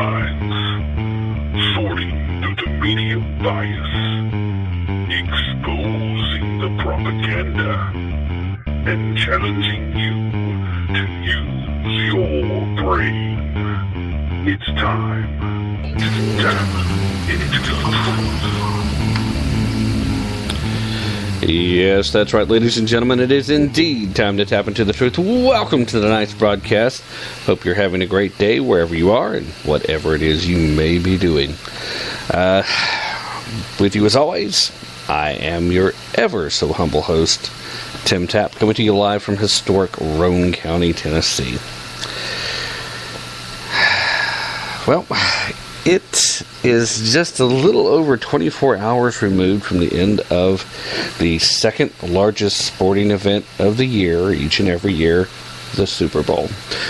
lines, sorting through the media bias, exposing the propaganda, and challenging you to use your brain. It's time to tap into the truth. Yes, that's right, ladies and gentlemen. It is indeed time to tap into the truth. Welcome to tonight's broadcast. Hope you're having a great day wherever you are and whatever it is you may be doing. With you as always, I am your ever so humble host, Tim Tapp, coming to you live from historic Roane County, Tennessee. Well, it is just a little over 24 hours removed from the end of the second largest sporting event of the year, each and every year, the Super Bowl.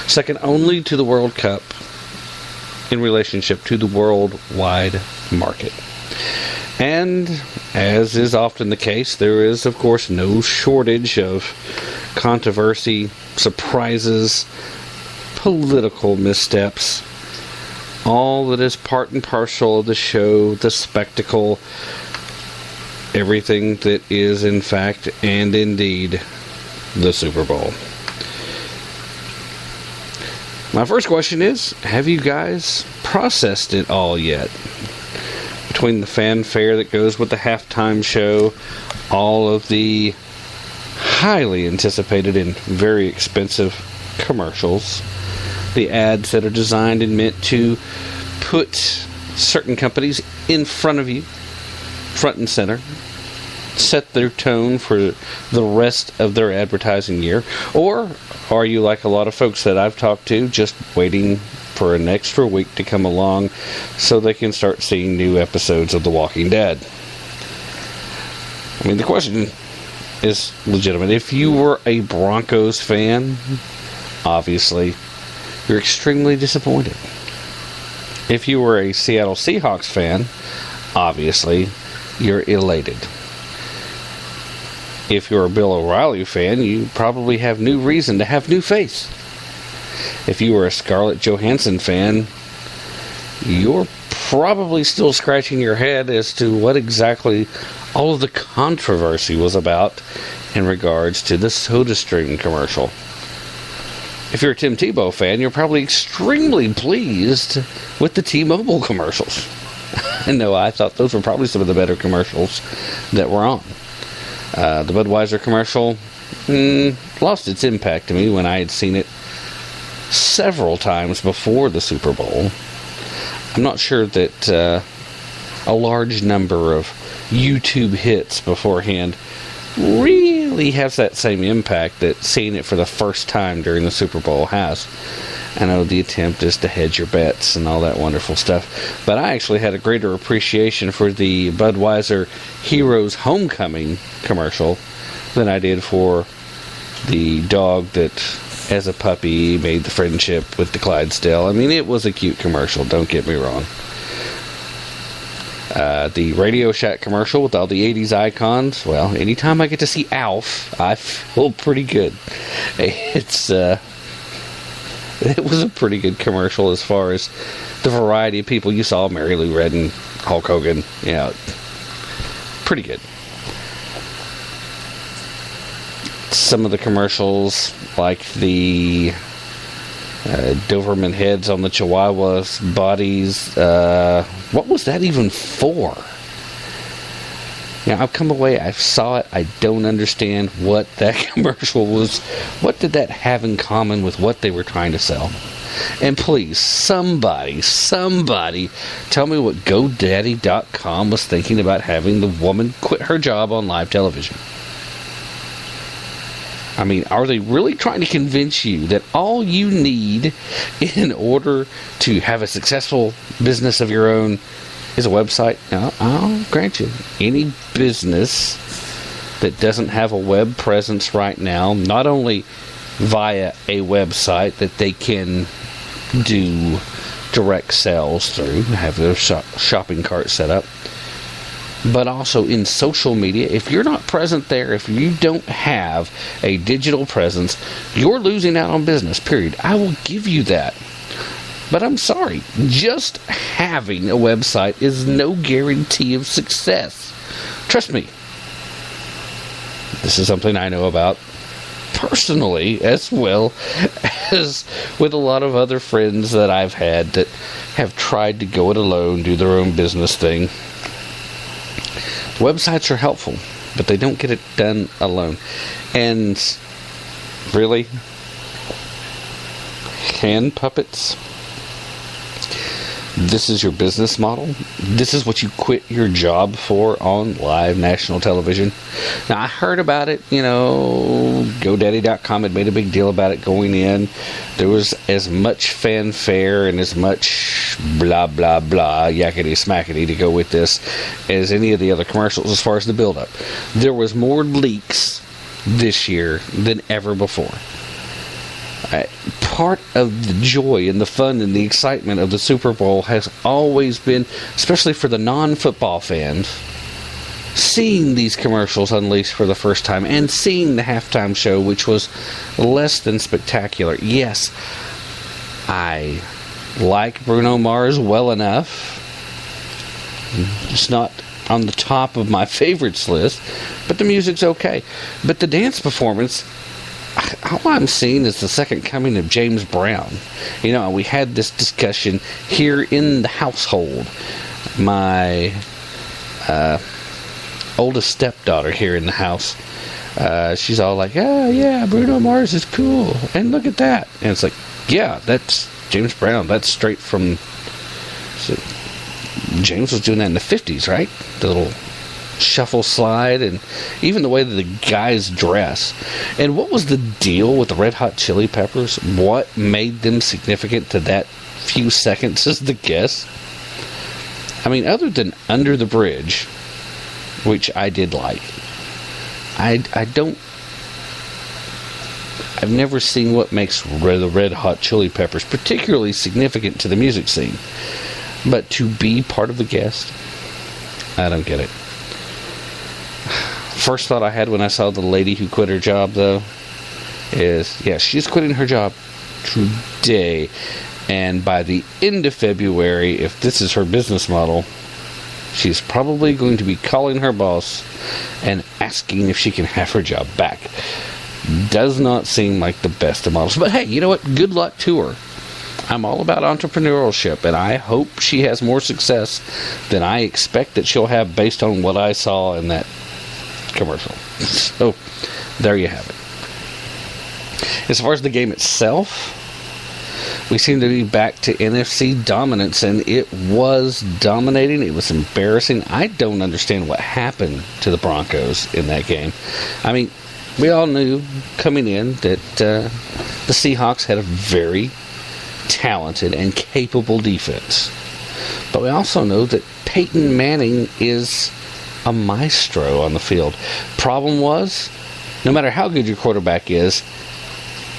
Second only to the World Cup in relationship to the worldwide market. And, as is often the case, there is, of course, no shortage of controversy, surprises, political missteps, all that is part and parcel of the show, the spectacle, everything that is, in fact, and indeed, the Super Bowl. My first question is, have you guys processed it all yet? Between the fanfare that goes with the halftime show, all of the highly anticipated and very expensive commercials, the ads that are designed and meant to put certain companies in front of you, front and center, set their tone for the rest of their advertising year? Or are you like a lot of folks that I've talked to, just waiting for an extra week to come along so they can start seeing new episodes of The Walking Dead? I mean, the question is legitimate. If you were a Broncos fan, obviously, you're extremely disappointed. If you were a Seattle Seahawks fan, obviously, you're elated. If you're a Bill-o-Reilly fan, you probably have new reason to have new faith. If you were a Scarlett-Johansson fan, you're probably still scratching your head as to what exactly all of the controversy was about in regards to the SodaStream commercial. If you're a Tim Tebow fan, you're probably extremely pleased with the T-Mobile commercials. And no, I thought those were probably some of the better commercials that were on. The Budweiser commercial lost its impact to me when I had seen it several times before the Super Bowl. I'm not sure that a large number of YouTube hits beforehand really has that same impact that seeing it for the first time during the Super Bowl has. I know the attempt is to hedge your bets and all that wonderful stuff, but I actually had a greater appreciation for the Budweiser Heroes Homecoming commercial than I did for the dog that, as a puppy, made the friendship with the Clydesdale. I mean, it was a cute commercial, don't get me wrong. The Radio Shack commercial with all the 80s icons, well, anytime I get to see Alf, I feel pretty good. It was a pretty good commercial as far as the variety of people you saw. Mary Lou Retton and Hulk Hogan, pretty good. Some of the commercials, like the Doberman heads on the Chihuahua's bodies, what was that even for? I've come away, I saw it, I don't understand what that commercial was. What did that have in common with what they were trying to sell? And please, somebody, tell me what GoDaddy.com was thinking about having the woman quit her job on live television. I mean, are they really trying to convince you that all you need in order to have a successful business of your own is a website? Now, I'll grant you, any business that doesn't have a web presence right now, not only via a website that they can do direct sales through, have their shopping cart set up, but also in social media, if you're not present there, if you don't have a digital presence, you're losing out on business, period. I will give you that. But I'm sorry, just having a website is no guarantee of success. Trust me. This is something I know about personally, as well as with a lot of other friends that I've had that have tried to go it alone, do their own business thing. Websites are helpful, but they don't get it done alone. And really, hand puppets? This is your business model? This is what you quit your job for on live national television? Now, I heard about it, GoDaddy.com had made a big deal about it going in. There was as much fanfare and as much blah, blah, blah, yakety smackety to go with this as any of the other commercials as far as the build-up. There was more leaks this year than ever before. Part of the joy and the fun and the excitement of the Super Bowl has always been, especially for the non-football fans, seeing these commercials unleashed for the first time and seeing the halftime show, which was less than spectacular. Yes, I like Bruno Mars well enough. It's not on the top of my favorites list, but the music's okay. But the dance performance, all I'm seeing is the second coming of James Brown. We had this discussion here in the household. My oldest stepdaughter here in the house, she's all like, "Oh yeah, Bruno Mars is cool, and look at that." And it's like, yeah, that's James Brown. That's straight from... James was doing that in the 50s, right? The little shuffle slide, and even the way that the guys dress. And what was the deal with the Red Hot Chili Peppers? What made them significant to that few seconds as the guest? I mean, other than Under the Bridge, which I did like, I've never seen what makes the Red Hot Chili Peppers particularly significant to the music scene. But to be part of the guest, I don't get it. First thought I had when I saw the lady who quit her job, though, is, yeah, she's quitting her job today. And by the end of February, if this is her business model, she's probably going to be calling her boss and asking if she can have her job back. Does not seem like the best of models. But hey, you know what? Good luck to her. I'm all about entrepreneurship, and I hope she has more success than I expect that she'll have based on what I saw in that commercial. So, there you have it. As far as the game itself, we seem to be back to NFC dominance, and it was dominating. It was embarrassing. I don't understand what happened to the Broncos in that game. I mean, we all knew coming in that the Seahawks had a very talented and capable defense. But we also know that Peyton Manning is a maestro on the field. Problem was, no matter how good your quarterback is,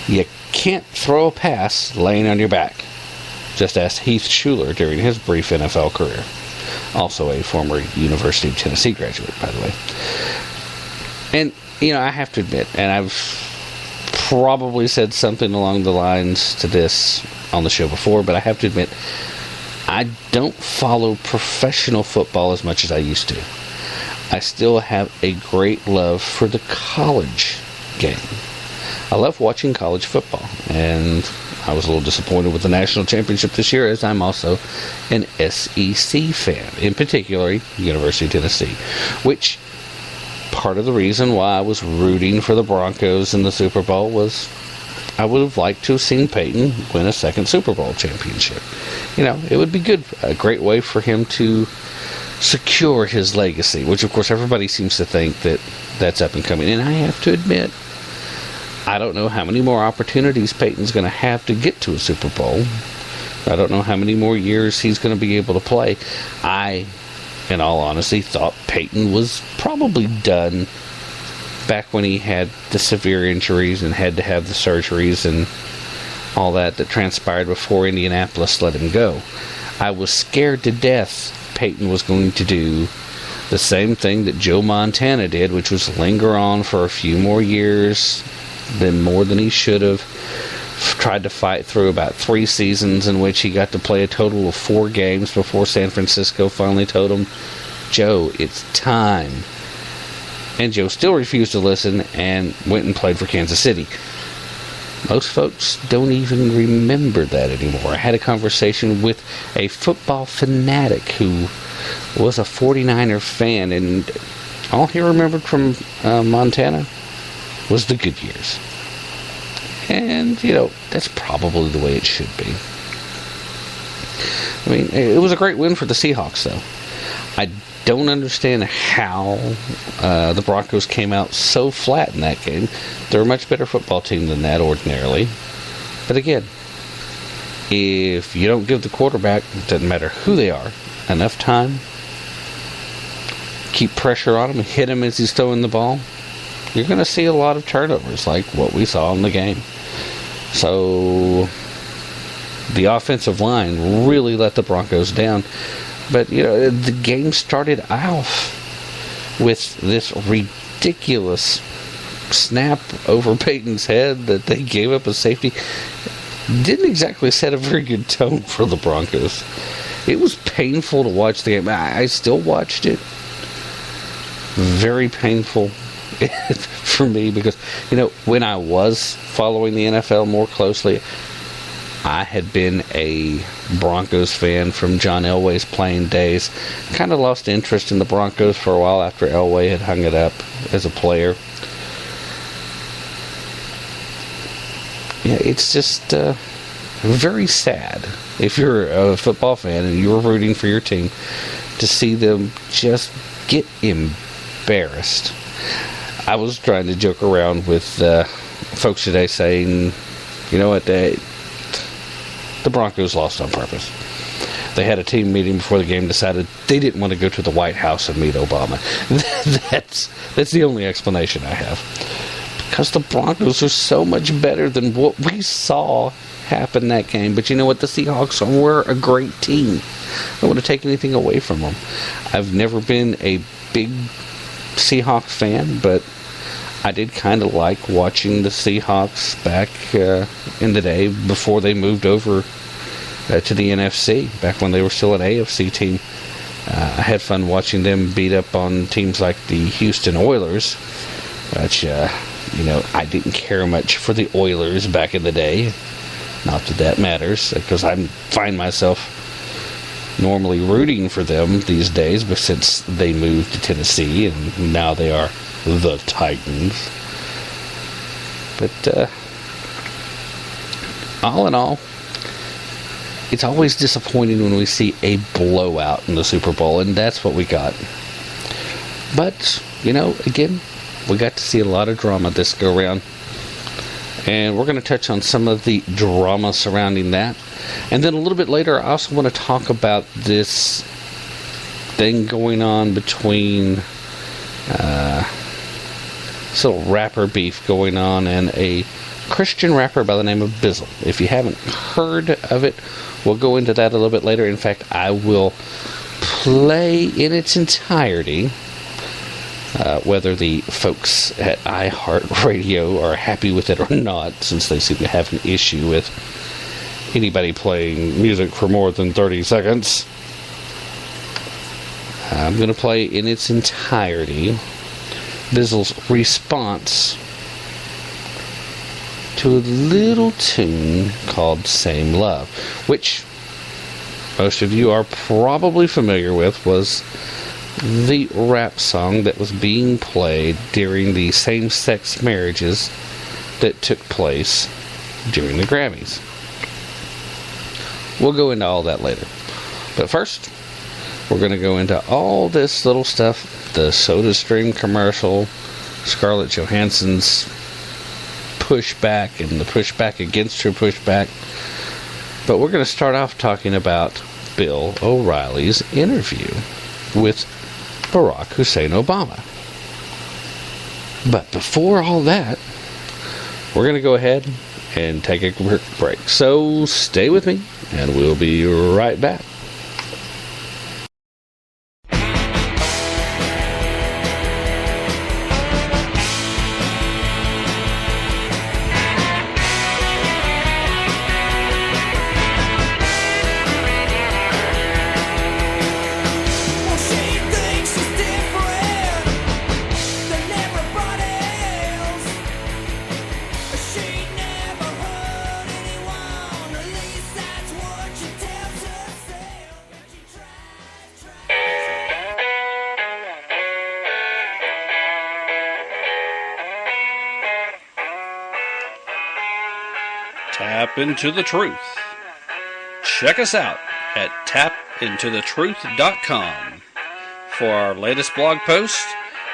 you can't throw a pass laying on your back. Just ask Heath Schuler during his brief NFL career. Also a former University of Tennessee graduate, by the way. And, I have to admit, and I've probably said something along the lines to this on the show before, but I have to admit, I don't follow professional football as much as I used to. I still have a great love for the college game. I love watching college football, and I was a little disappointed with the national championship this year, as I'm also an SEC fan, in particular, University of Tennessee, which part of the reason why I was rooting for the Broncos in the Super Bowl was I would have liked to have seen Peyton win a second Super Bowl championship. It would be good, a great way for him to secure his legacy, which of course everybody seems to think that that's up and coming. And I have to admit, I don't know how many more opportunities Peyton's going to have to get to a Super Bowl. I don't know how many more years he's going to be able to play. I, in all honesty, thought Peyton was probably done back when he had the severe injuries and had to have the surgeries and all that transpired before Indianapolis let him go. I was scared to death Peyton was going to do the same thing that Joe Montana did, which was linger on for a few more years, more than he should have, tried to fight through about 3 seasons in which he got to play a total of 4 games before San Francisco finally told him, Joe, it's time. And Joe still refused to listen and went and played for Kansas City. Most folks don't even remember that anymore. I had a conversation with a football fanatic who was a 49er fan, and all he remembered from Montana was the good years. And, you know, that's probably the way it should be. I mean, it was a great win for the Seahawks, though. I don't understand how the Broncos came out so flat in that game. They're a much better football team than that ordinarily. But again, if you don't give the quarterback, it doesn't matter who they are, enough time, keep pressure on him, hit him as he's throwing the ball, you're going to see a lot of turnovers like what we saw in the game. So the offensive line really let the Broncos down. But, you know, the game started off with this ridiculous snap over Peyton's head that they gave up a safety. Didn't exactly set a very good tone for the Broncos. It was painful to watch the game. I still watched it. Very painful for me because, you know, when I was following the NFL more closely, I had been a Broncos fan from John Elway's playing days. Kind of lost interest in the Broncos for a while after Elway had hung it up as a player. Yeah, it's just very sad if you're a football fan and you're rooting for your team to see them just get embarrassed. I was trying to joke around with folks today saying, you know what, the Broncos lost on purpose. They had a team meeting before the game, decided they didn't want to go to the White House and meet Obama. That's the only explanation I have. Because the Broncos are so much better than what we saw happen that game. But you know what? The Seahawks were a great team. I don't want to take anything away from them. I've never been a big Seahawks fan, but I did kind of like watching the Seahawks back in the day before they moved over to the NFC, back when they were still an AFC team. I had fun watching them beat up on teams like the Houston Oilers, which, you know, I didn't care much for the Oilers back in the day. Not that that matters, because I find myself normally rooting for them these days, but since they moved to Tennessee and now they are the Titans. But all in all, it's always disappointing when we see a blowout in the Super Bowl, and that's what we got. But, you know, again, we got to see a lot of drama this go around, and we're going to touch on some of the drama surrounding that. And then a little bit later, I also want to talk about this thing going on between this little rapper beef going on and a Christian rapper by the name of Bizzle. If you haven't heard of it, we'll go into that a little bit later. In fact, I will play in its entirety, whether the folks at iHeartRadio are happy with it or not, since they seem to have an issue with anybody playing music for more than 30 seconds. I'm going to play in its entirety Bizzle's response to a little tune called Same Love, which most of you are probably familiar with, was the rap song that was being played during the same-sex marriages that took place during the Grammys. We'll go into all that later. But first, we're going to go into all this little stuff, the SodaStream commercial, Scarlett Johansson's pushback, and the pushback against her pushback. But we're going to start off talking about Bill O'Reilly's interview with Barack Hussein Obama. But before all that, we're going to go ahead and take a quick break. So stay with me, and we'll be right back. Tap into the truth. Check us out at tapintothetruth.com for our latest blog posts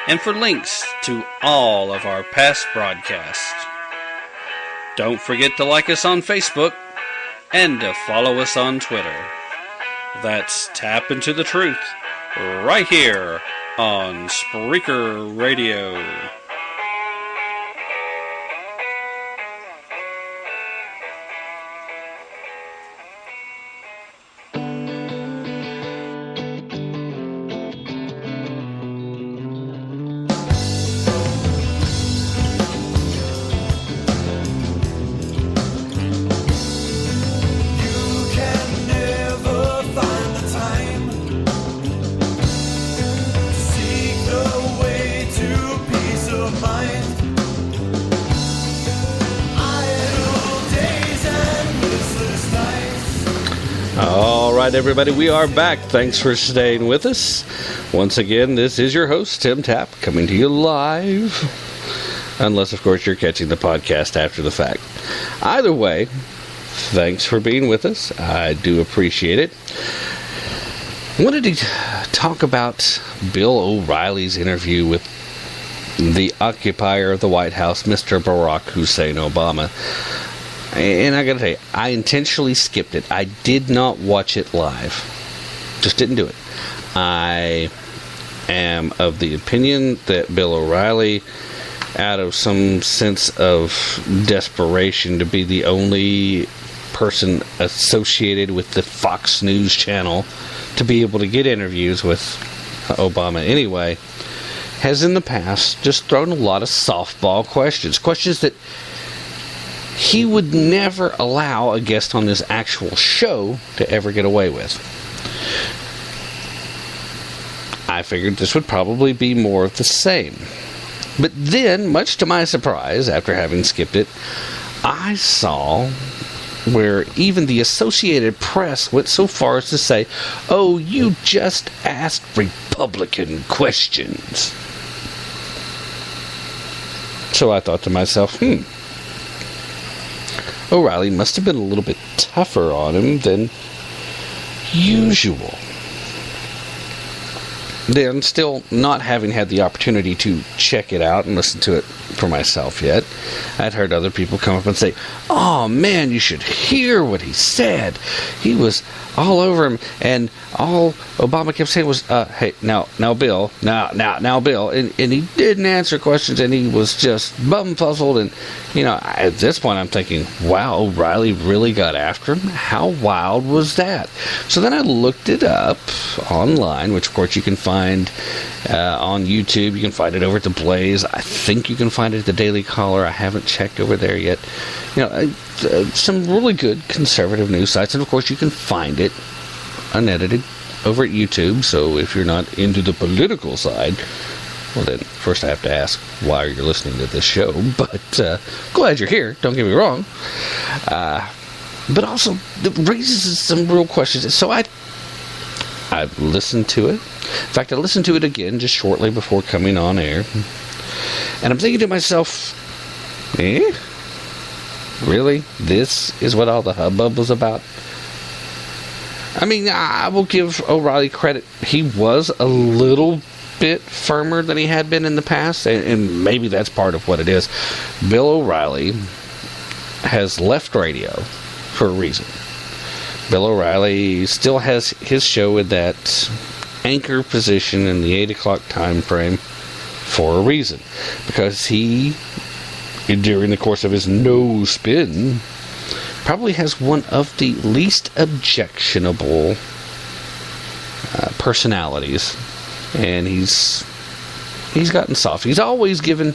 and for links to all of our past broadcasts. Don't forget to like us on Facebook and to follow us on Twitter. That's Tap Into the Truth, right here on Spreaker Radio. Everybody, we are back. Thanks for staying with us. Once again, this is your host, Tim Tapp, coming to you live. Unless, of course, you're catching the podcast after the fact. Either way, thanks for being with us. I do appreciate it. I wanted to talk about Bill O'Reilly's interview with the occupier of the White House, Mr. Barack Hussein Obama. And I gotta tell you, I intentionally skipped it. I did not watch it live. Just didn't do it. I am of the opinion that Bill O'Reilly, out of some sense of desperation to be the only person associated with the Fox News channel to be able to get interviews with Obama anyway, has in the past just thrown a lot of softball questions. Questions that he would never allow a guest on his actual show to ever get away with. I figured this would probably be more of the same. But then, much to my surprise, after having skipped it, I saw where even the Associated Press went so far as to say, "Oh, you just asked Republican questions." So I thought to myself, O'Reilly must have been a little bit tougher on him than usual. Then, still not having had the opportunity to check it out and listen to it for myself yet, I'd heard other people come up and say, "Oh man, you should hear what he said. He was all over him, and all Obama kept saying was, hey, now, Bill, now, Bill," and he didn't answer questions, and he was just bumfuzzled, and, at this point I'm thinking, wow, O'Reilly really got after him? How wild was that? So then I looked it up online, which of course you can find on YouTube. You can find it over at the Blaze. I think you can find it at the Daily Caller. I haven't checked over there yet. Some really good conservative news sites, and of course you can find it unedited over at YouTube. So if you're not into the political side, well then, first I have to ask why you're listening to this show, but glad you're here, don't get me wrong. But also, it raises some real questions. So I listened to it. In fact, I listened to it again just shortly before coming on air, and I'm thinking to myself, really? This is what all the hubbub was about? I mean, I will give O'Reilly credit. He was a little bit firmer than he had been in the past, and maybe that's part of what it is. Bill O'Reilly has left radio for a reason. Bill O'Reilly still has his show in that anchor position in the 8 o'clock time frame for a reason. Because he, during the course of his no spin, probably has one of the least objectionable personalities, and he's gotten soft. He's always given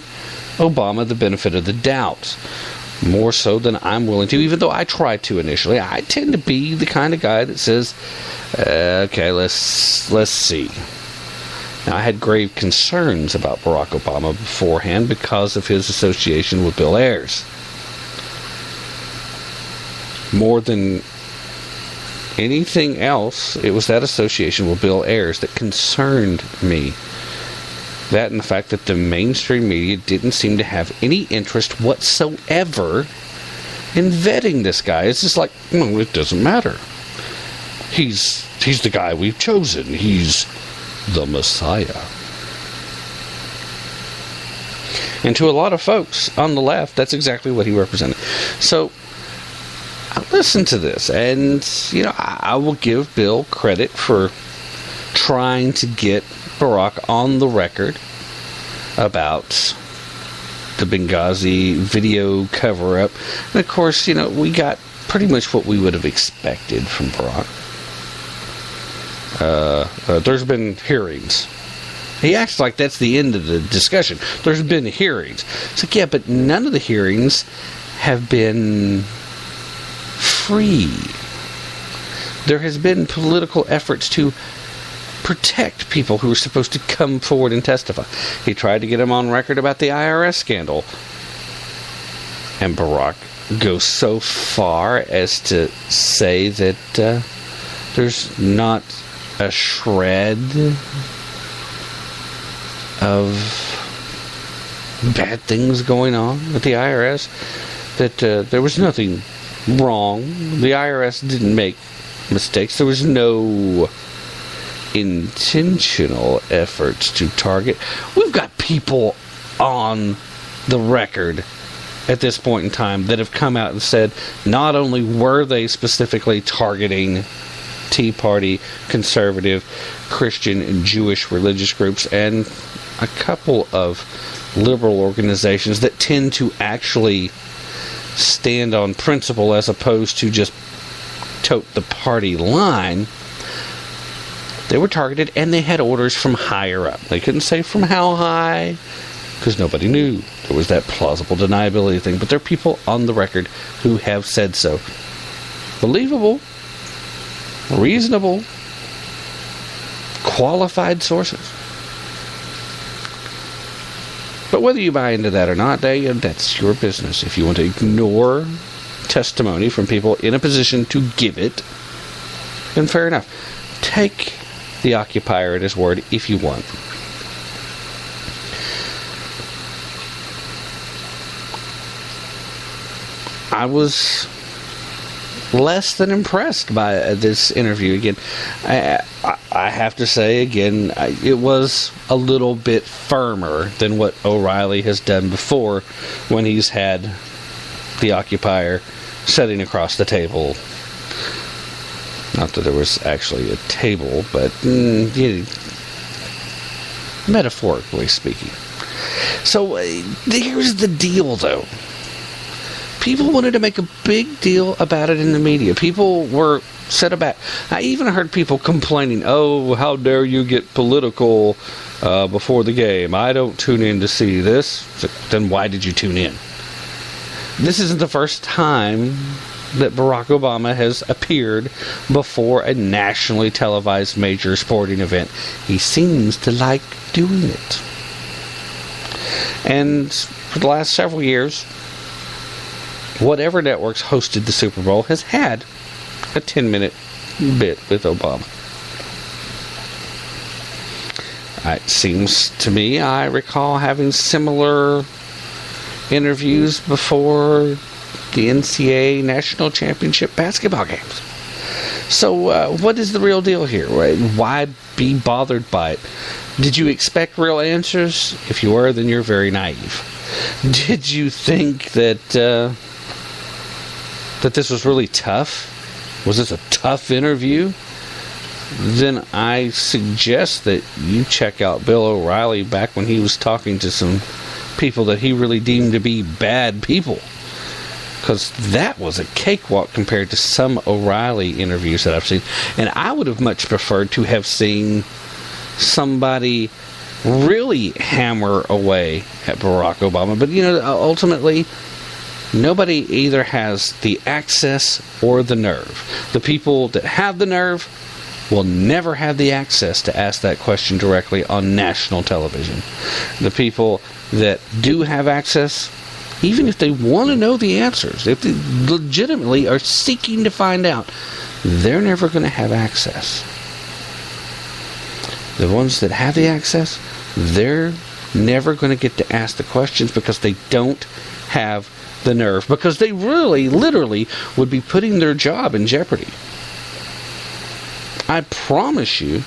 Obama the benefit of the doubt, more so than I'm willing to, even though I try to initially. I tend to be the kind of guy that says, okay, let's see. Now, I had grave concerns about Barack Obama beforehand because of his association with Bill Ayers. More than anything else, it was that association with Bill Ayers that concerned me. That and the fact that the mainstream media didn't seem to have any interest whatsoever in vetting this guy. It's just like, well, it doesn't matter. He's the guy we've chosen. He's the Messiah. And to a lot of folks on the left, that's exactly what he represented. So, I listened to this, and, I will give Bill credit for trying to get Barack on the record about the Benghazi video cover-up. And, of course, we got pretty much what we would have expected from Barack. There's been hearings. He acts like that's the end of the discussion. There's been hearings. It's like, yeah, but none of the hearings have been free. There has been political efforts to protect people who are supposed to come forward and testify. He tried to get him on record about the IRS scandal. And Barack goes so far as to say that there's not a shred of bad things going on with the IRS, that there was nothing wrong. The IRS didn't make mistakes. There was no intentional efforts to target. We've got people on the record at this point in time that have come out and said not only were they specifically targeting Tea Party, conservative, Christian, and Jewish religious groups, and a couple of liberal organizations that tend to actually stand on principle as opposed to just tote the party line. They were targeted, and they had orders from higher up. They couldn't say from how high, because nobody knew. There was that plausible deniability thing. But there are people on the record who have said so. Believable, reasonable, qualified sources. But whether you buy into that or not, that's your business. If you want to ignore testimony from people in a position to give it, then fair enough. Take the occupier at his word if you want. I was less than impressed by this interview. Again, I have to say, again, it was a little bit firmer than what O'Reilly has done before when he's had the occupier sitting across the table. Not that there was actually a table, but metaphorically speaking. So here's the deal, though. People wanted to make a big deal about it in the media. People were set aback. I even heard people complaining, oh, how dare you get political before the game. I don't tune in to see this. Then why did you tune in? This isn't the first time that Barack Obama has appeared before a nationally televised major sporting event. He seems to like doing it. And for the last several years, whatever networks hosted the Super Bowl has had a 10-minute bit with Obama. It seems to me, I recall having similar interviews before the NCAA National Championship basketball games. So what is the real deal here? Why be bothered by it? Did you expect real answers? If you were, then you're very naive. Did you think that this was really tough? Was this a tough interview? Then I suggest that you check out Bill O'Reilly back when he was talking to some people that he really deemed to be bad people. Because that was a cakewalk compared to some O'Reilly interviews that I've seen. And I would have much preferred to have seen somebody really hammer away at Barack Obama. But, ultimately, nobody either has the access or the nerve. The people that have the nerve will never have the access to ask that question directly on national television. The people that do have access, even if they want to know the answers, if they legitimately are seeking to find out, they're never going to have access. The ones that have the access, they're never going to get to ask the questions because they don't have the nerve, because they really, literally would be putting their job in jeopardy. I promise you,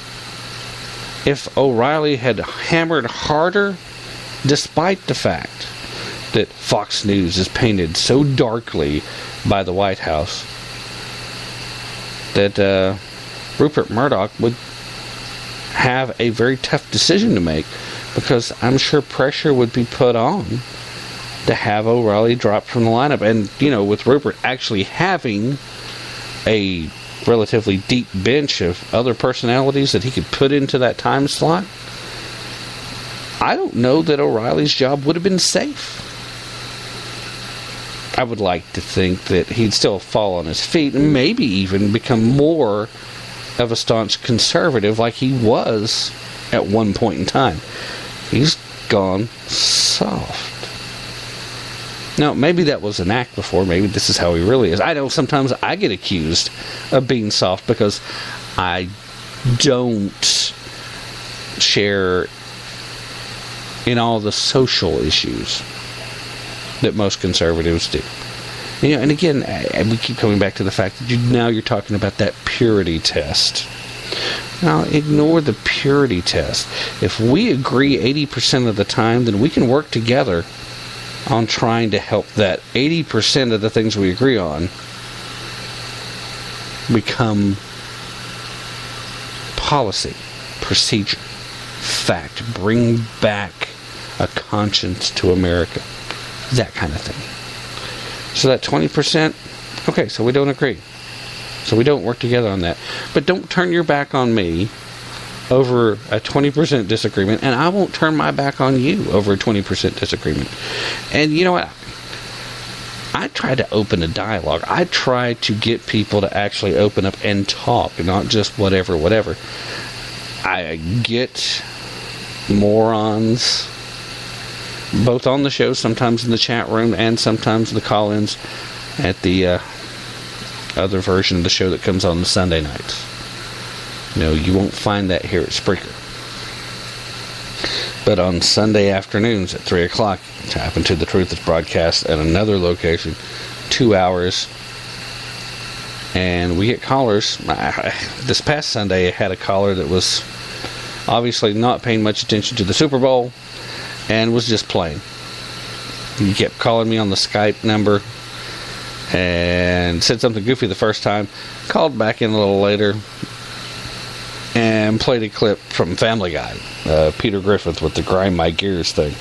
if O'Reilly had hammered harder, despite the fact that Fox News is painted so darkly by the White House, that Rupert Murdoch would have a very tough decision to make, because I'm sure pressure would be put on to have O'Reilly dropped from the lineup. And, with Rupert actually having a relatively deep bench of other personalities that he could put into that time slot, I don't know that O'Reilly's job would have been safe. I would like to think that he'd still fall on his feet and maybe even become more of a staunch conservative like he was at one point in time. He's gone soft. Now, maybe that was an act before. Maybe this is how he really is. I know sometimes I get accused of being soft because I don't share in all the social issues that most conservatives do. And again, we keep coming back to the fact that now you're talking about that purity test. Now, ignore the purity test. If we agree 80% of the time, then we can work together on trying to help that 80% of the things we agree on become policy, procedure, fact, bring back a conscience to America, that kind of thing. So that 20%, okay, so we don't agree. So we don't work together on that. But don't turn your back on me over a 20% disagreement, and I won't turn my back on you over a 20% disagreement. And you know what? I try to open a dialogue. I try to get people to actually open up and talk, not just whatever. I get morons, both on the show, sometimes in the chat room, and sometimes in the call-ins at the other version of the show that comes on the Sunday nights. You won't find that here at Spreaker. But on Sunday afternoons at 3 o'clock, Tap Into the Truth is broadcast at another location, 2 hours. And we get callers. This past Sunday, I had a caller that was obviously not paying much attention to the Super Bowl and was just playing. He kept calling me on the Skype number and said something goofy the first time, called back in a little later, and played a clip from Family Guy, Peter Griffith with the grind my gears thing.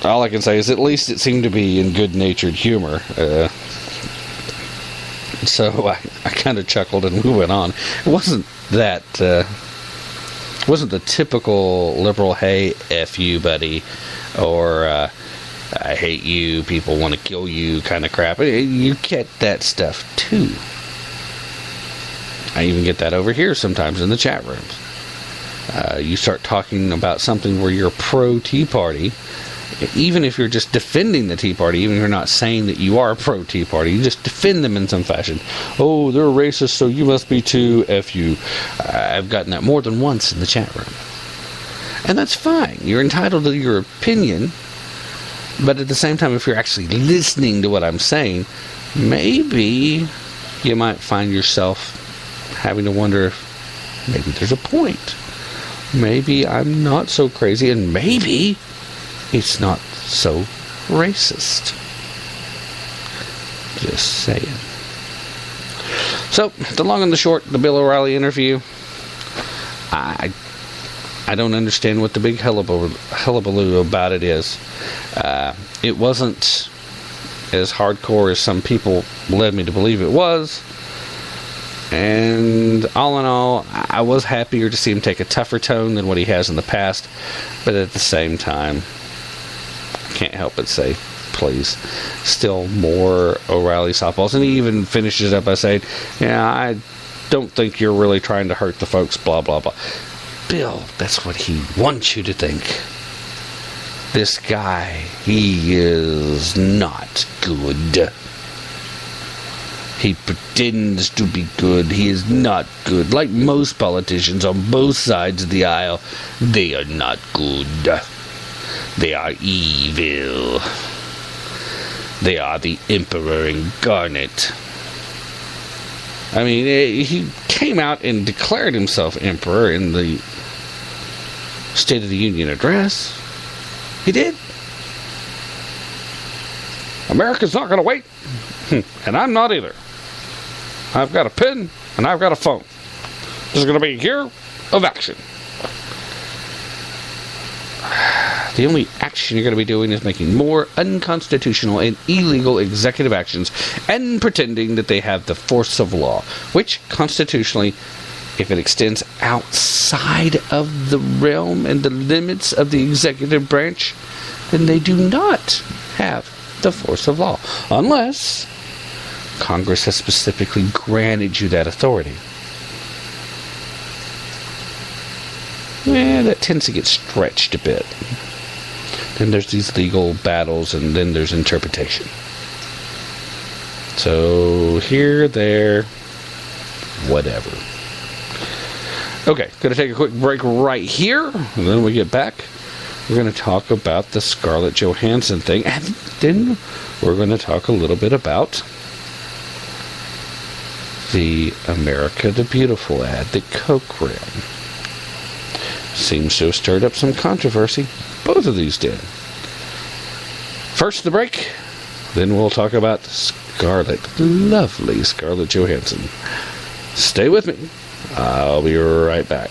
All I can say is at least it seemed to be in good-natured humor. So I kind of chuckled and we went on. It wasn't that... wasn't the typical liberal, hey, F you, buddy, or I hate you, people want to kill you kind of crap. You get that stuff too. I even get that over here sometimes in the chat rooms. You start talking about something where you're pro-Tea Party, even if you're just defending the Tea Party, even if you're not saying that you are pro-Tea Party, you just defend them in some fashion. Oh, they're racist, so you must be too, F you. I've gotten that more than once in the chat room. And that's fine. You're entitled to your opinion, but at the same time, if you're actually listening to what I'm saying, maybe you might find yourself having to wonder if maybe there's a point. Maybe I'm not so crazy, and maybe it's not so racist. Just saying. So, the long and the short, the Bill O'Reilly interview. I don't understand what the big hullabaloo about it is. It wasn't as hardcore as some people led me to believe it was. And all in all, I was happier to see him take a tougher tone than what he has in the past. But at the same time, I can't help but say, please, still more O'Reilly softballs. And he even finishes up by saying, yeah, I don't think you're really trying to hurt the folks, blah, blah, blah. Bill, that's what he wants you to think. This guy, he is not good. He pretends to be good. He is not good. Like most politicians on both sides of the aisle, they are not good. They are evil. They are the Emperor incarnate. I mean, he came out and declared himself emperor in the State of the Union address. He did. America's not going to wait, and I'm not either. I've got a pen, and I've got a phone. This is going to be a year of action. The only action you're going to be doing is making more unconstitutional and illegal executive actions and pretending that they have the force of law, which constitutionally, if it extends outside of the realm and the limits of the executive branch, then they do not have the force of law, unless Congress has specifically granted you that authority. Yeah, that tends to get stretched a bit. Then there's these legal battles, and then there's interpretation. So, here, there, whatever. Okay, going to take a quick break right here, and then when we get back, we're going to talk about the Scarlett-Johansson thing, and then we're going to talk a little bit about the America the Beautiful ad that Coke ran. Seems to have stirred up some controversy. Both of these did. First the break, then we'll talk about lovely Scarlett Johansson. Stay with me. I'll be right back.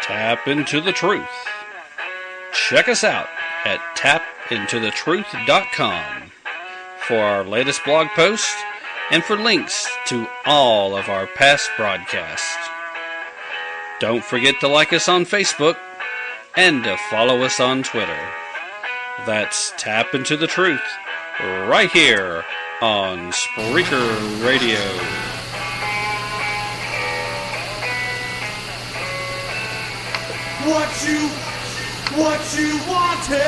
Tap into the truth. Check us out at tapintothetruth.com for our latest blog posts and for links to all of our past broadcasts. Don't forget to like us on Facebook and to follow us on Twitter. That's Tap Into the Truth right here on Spreaker Radio. What you wanted.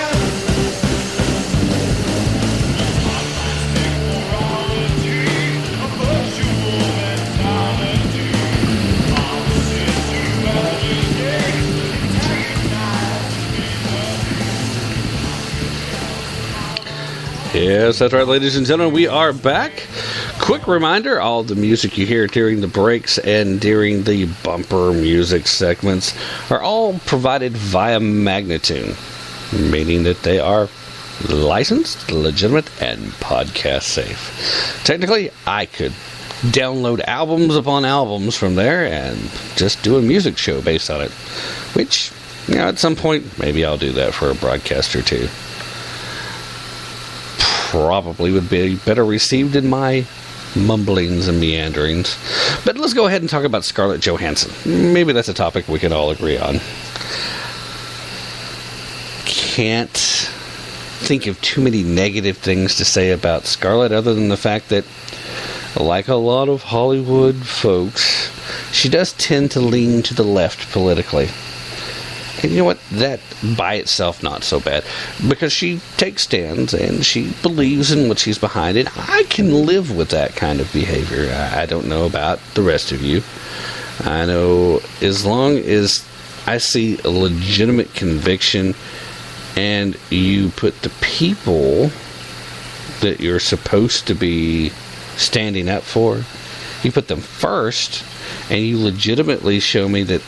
Yes, that's right, ladies and gentlemen. We are back. Quick reminder, all the music you hear during the breaks and during the bumper music segments are all provided via Magnatune, meaning that they are licensed, legitimate, and podcast safe. Technically, I could download albums upon albums from there and just do a music show based on it, which, you know, at some point, maybe I'll do that for a broadcast or two. Probably would be better received in my mumblings and meanderings. But let's go ahead and talk about Scarlett Johansson. Maybe that's a topic we can all agree on. Can't think of too many negative things to say about Scarlett other than the fact that, like a lot of Hollywood folks, she does tend to lean to the left politically. And you know what? That by itself not so bad, because she takes stands and she believes in what she's behind, and I can live with that kind of behavior. I don't know about the rest of you. I know as long as I see a legitimate conviction and you put the people that you're supposed to be standing up for, you put them first, and you legitimately show me that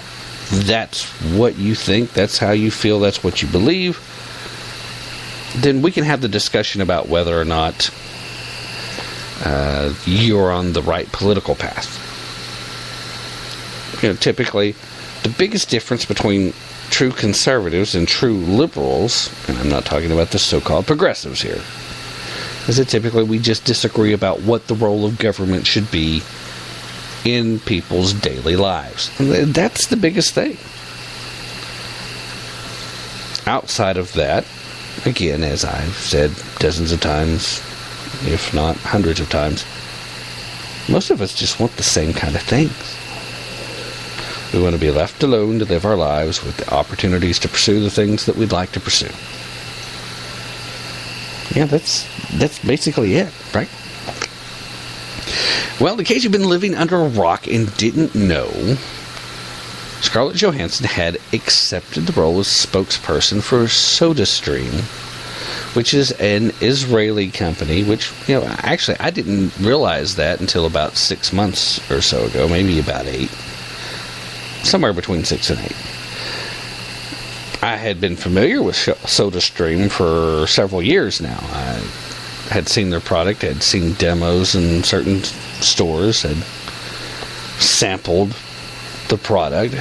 that's what you think, that's how you feel, that's what you believe, then we can have the discussion about whether or not you're on the right political path. You know, typically, The biggest difference between true conservatives and true liberals, and I'm not talking about the so-called progressives here, is that typically we just disagree about what the role of government should be in people's daily lives. And that's the biggest thing. Outside of that, again, as I've said dozens of times, if not hundreds of times, most of us just want the same kind of things. We want to be left alone to live our lives with the opportunities to pursue the things that we'd like to pursue. Yeah, that's basically it, right? Well, in case you've been living under a rock and didn't know, Scarlett-Johansson had accepted the role as spokesperson for SodaStream, which is an Israeli company, which, actually I didn't realize that until about 6 months or so ago, maybe about 8. Somewhere between 6 and 8. I had been familiar with SodaStream for several years now. I had seen their product, had seen demos in certain stores, had sampled the product.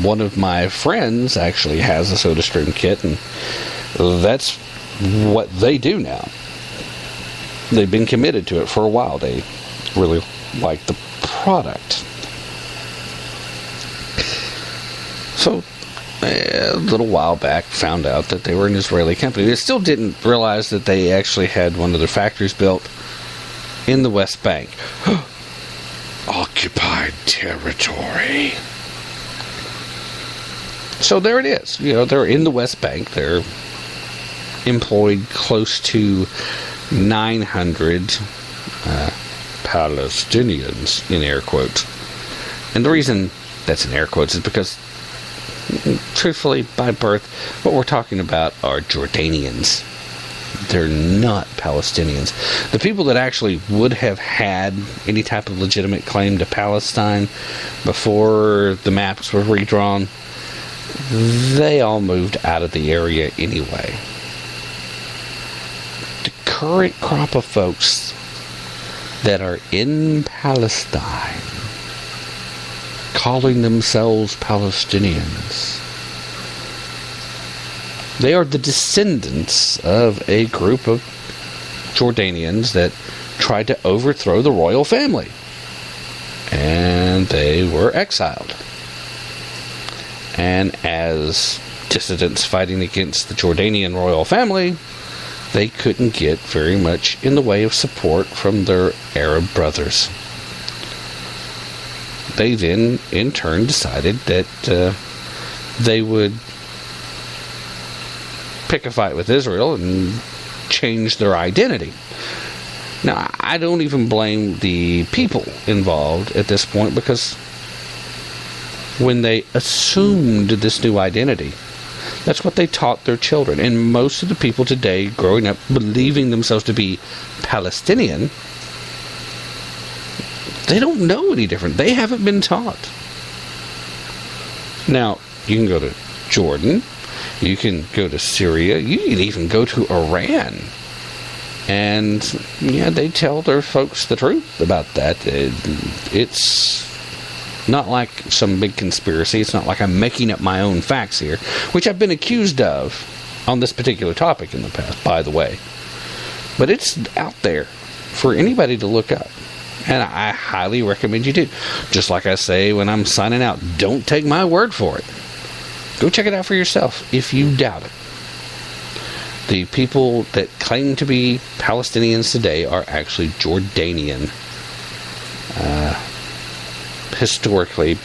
One of my friends actually has a SodaStream kit, and that's what they do now. They've been committed to it for a while. They really like the product. So, a little while back, found out that they were an Israeli company. They still didn't realize that they actually had one of their factories built in the West Bank. Occupied territory. So there it is. They're in the West Bank. They're employed close to 900 Palestinians, in air quotes. And the reason that's in air quotes is because, truthfully, by birth, what we're talking about are Jordanians. They're not Palestinians. The people that actually would have had any type of legitimate claim to Palestine before the maps were redrawn, they all moved out of the area anyway. The current crop of folks that are in Palestine, calling themselves Palestinians, they are the descendants of a group of Jordanians that tried to overthrow the royal family. And they were exiled. And as dissidents fighting against the Jordanian royal family, they couldn't get very much in the way of support from their Arab brothers. They then, in turn, decided that they would pick a fight with Israel and change their identity. Now, I don't even blame the people involved at this point, because when they assumed this new identity, that's what they taught their children. And most of the people today growing up believing themselves to be Palestinian, they don't know any different. They haven't been taught. Now, you can go to Jordan, you can go to Syria, you can even go to Iran. And, they tell their folks the truth about that. It's not like some big conspiracy. It's not like I'm making up my own facts here, which I've been accused of on this particular topic in the past, by the way. But it's out there for anybody to look up. And I highly recommend you do. Just like I say when I'm signing out, don't take my word for it. Go check it out for yourself if you doubt it. The people that claim to be Palestinians today are actually Jordanian. Historically,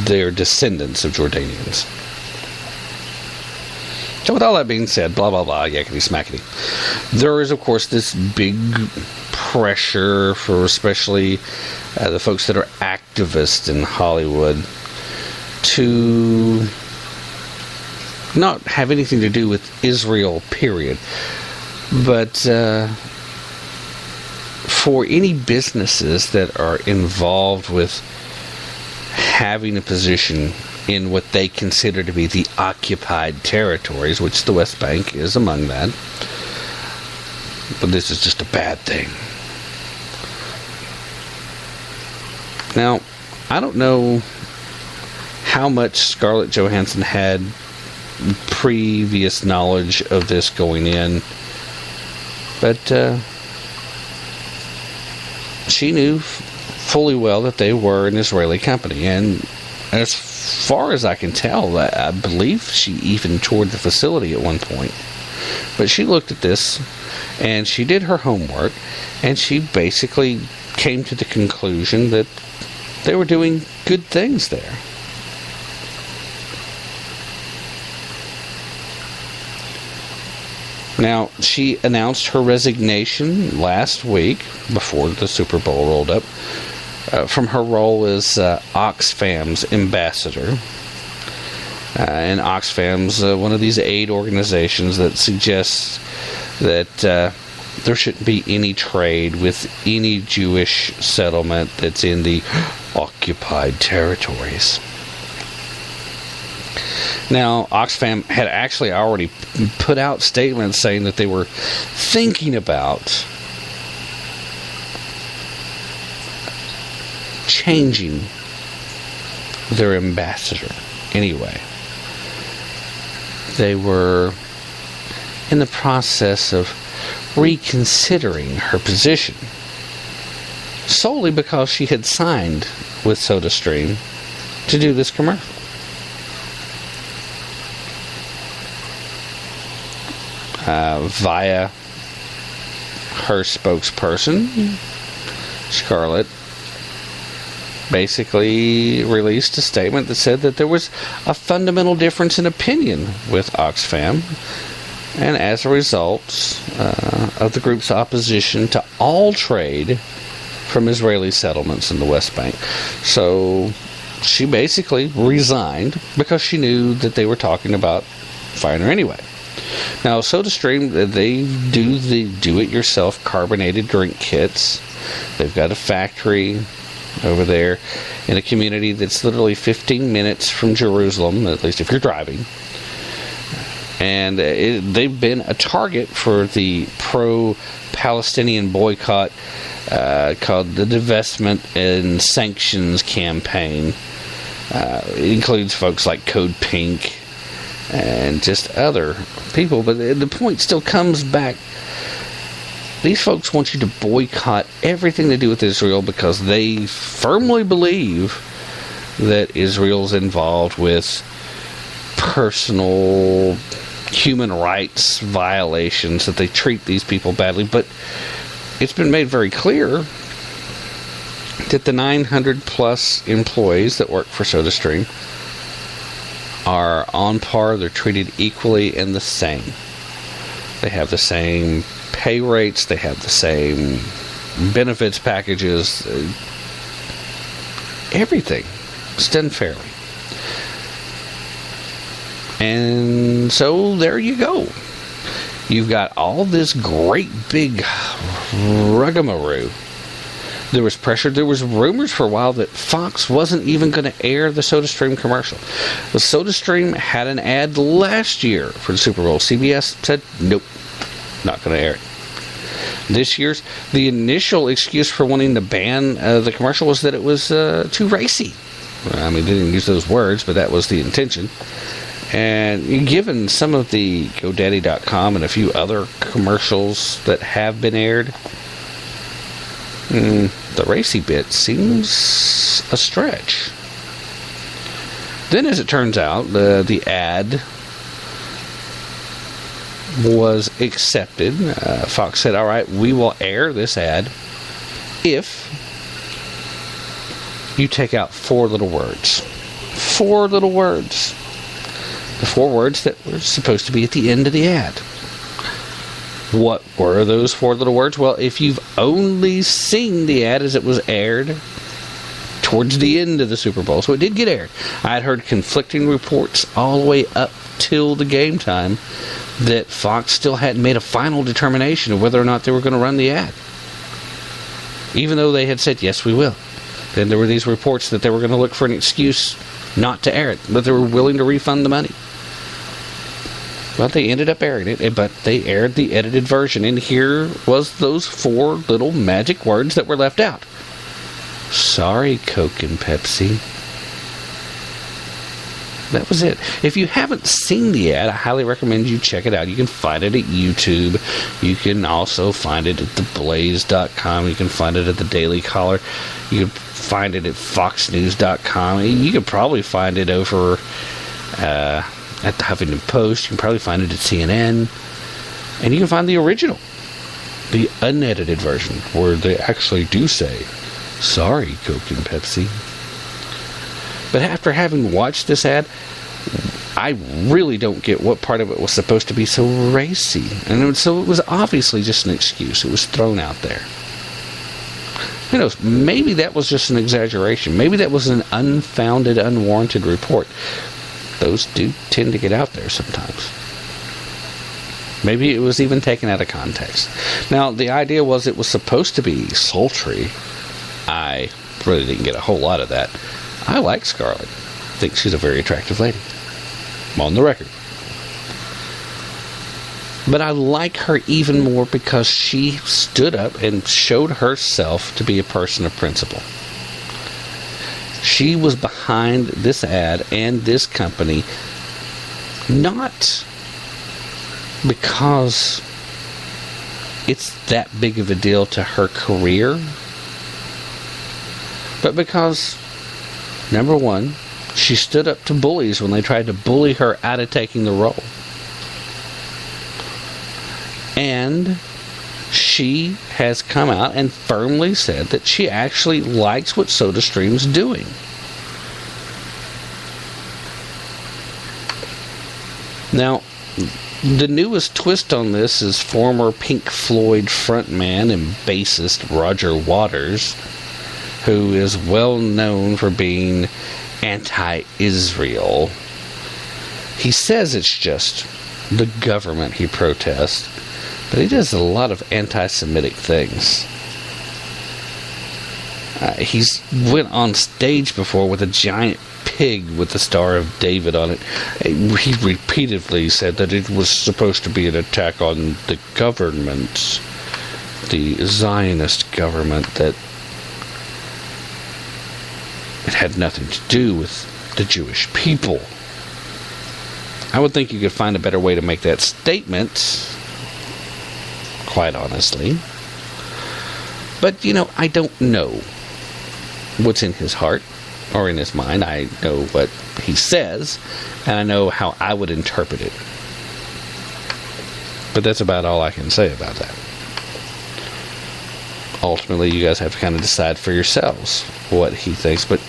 they're descendants of Jordanians. So with all that being said, blah, blah, blah, yakety smackety, there is, of course, this big pressure for especially the folks that are activists in Hollywood to not have anything to do with Israel, period. But for any businesses that are involved with having a position in what they consider to be the occupied territories, which the West Bank is among that, but this is just a bad thing. Now, I don't know how much Scarlett Johansson had previous knowledge of this going in, but she knew fully well that they were an Israeli company, and as far as I can tell, I believe she even toured the facility at one point. But she looked at this, and she did her homework, and she basically came to the conclusion that they were doing good things there. Now, she announced her resignation last week, before the Super Bowl rolled up, from her role as Oxfam's ambassador. And Oxfam's one of these aid organizations that suggests that there shouldn't be any trade with any Jewish settlement that's in the occupied territories. Now, Oxfam had actually already put out statements saying that they were thinking about changing their ambassador anyway. They were in the process of reconsidering her position, solely because she had signed with SodaStream to do this commercial. Via her spokesperson, Scarlett basically released a statement that said that there was a fundamental difference in opinion with Oxfam, and as a result of the group's opposition to all trade from Israeli settlements in the West Bank. So she basically resigned because she knew that they were talking about firing her anyway. Now, SodaStream, they do the do-it-yourself carbonated drink kits. They've got a factory over there in a community that's literally 15 minutes from Jerusalem, at least if you're driving. And they've been a target for the pro-Palestinian boycott called the Divestment and Sanctions Campaign. It includes folks like Code Pink and just other people. But the point still comes back. These folks want you to boycott everything to do with Israel because they firmly believe that Israel's involved with personal human rights violations, that they treat these people badly. But it's been made very clear that the 900 plus employees that work for SodaStream are on par. They're treated equally and the same. They have the same pay rates, they have the same benefits packages, everything is done fairly. And so there you go. You've got all this great big ruggamaroo. There was pressure. There was rumors for a while that Fox wasn't even going to air the SodaStream commercial. The SodaStream had an ad last year for the Super Bowl. CBS said, nope, not going to air it. This year's, the initial excuse for wanting to ban the commercial was that it was too racy. I mean, they didn't use those words, but that was the intention. And given some of the GoDaddy.com and a few other commercials that have been aired, the racy bit seems a stretch. Then, as it turns out, the ad was accepted. Fox said, all right, we will air this ad if you take out 4 little words. 4 little words. The 4 words that were supposed to be at the end of the ad. What were those 4 little words? Well, if you've only seen the ad as it was aired towards the end of the Super Bowl, so it did get aired. I had heard conflicting reports all the way up till the game time that Fox still hadn't made a final determination of whether or not they were going to run the ad. Even though they had said, yes, we will. Then there were these reports that they were going to look for an excuse not to air it, but they were willing to refund the money. Well, they ended up airing it, but they aired the edited version, and here was those 4 little magic words that were left out. Sorry, Coke and Pepsi. That was it. If you haven't seen the ad, I highly recommend you check it out. You can find it at YouTube. You can also find it at theblaze.com. You can find it at the Daily Caller. You can find it at foxnews.com. You could probably find it over at the Huffington Post. You can probably find it at CNN. And you can find the original, the unedited version, where they actually do say, "Sorry, Coke and Pepsi." But after having watched this ad, I really don't get what part of it was supposed to be so racy. And so it was obviously just an excuse. It was thrown out there. Who knows? Maybe that was just an exaggeration. Maybe that was an unfounded, unwarranted report. Those do tend to get out there sometimes. Maybe it was even taken out of context. Now, the idea was it was supposed to be sultry. I really didn't get a whole lot of that. I like Scarlett. I think she's a very attractive lady. I'm on the record. But I like her even more because she stood up and showed herself to be a person of principle. She was behind this ad and this company, not because it's that big of a deal to her career, but because, number one, she stood up to bullies when they tried to bully her out of taking the role. And she has come out and firmly said that she actually likes what SodaStream's doing. Now, the newest twist on this is former Pink Floyd frontman and bassist Roger Waters, who is well known for being anti-Israel. He says it's just the government he protests, but he does a lot of anti-Semitic things. He's went on stage before with a giant pig with the Star of David on it. He repeatedly said that it was supposed to be an attack on the government, the Zionist government, that it had nothing to do with the Jewish people. I would think you could find a better way to make that statement, quite honestly. But, I don't know what's in his heart or in his mind. I know what he says, and I know how I would interpret it. But that's about all I can say about that. Ultimately, you guys have to kind of decide for yourselves what he thinks. But,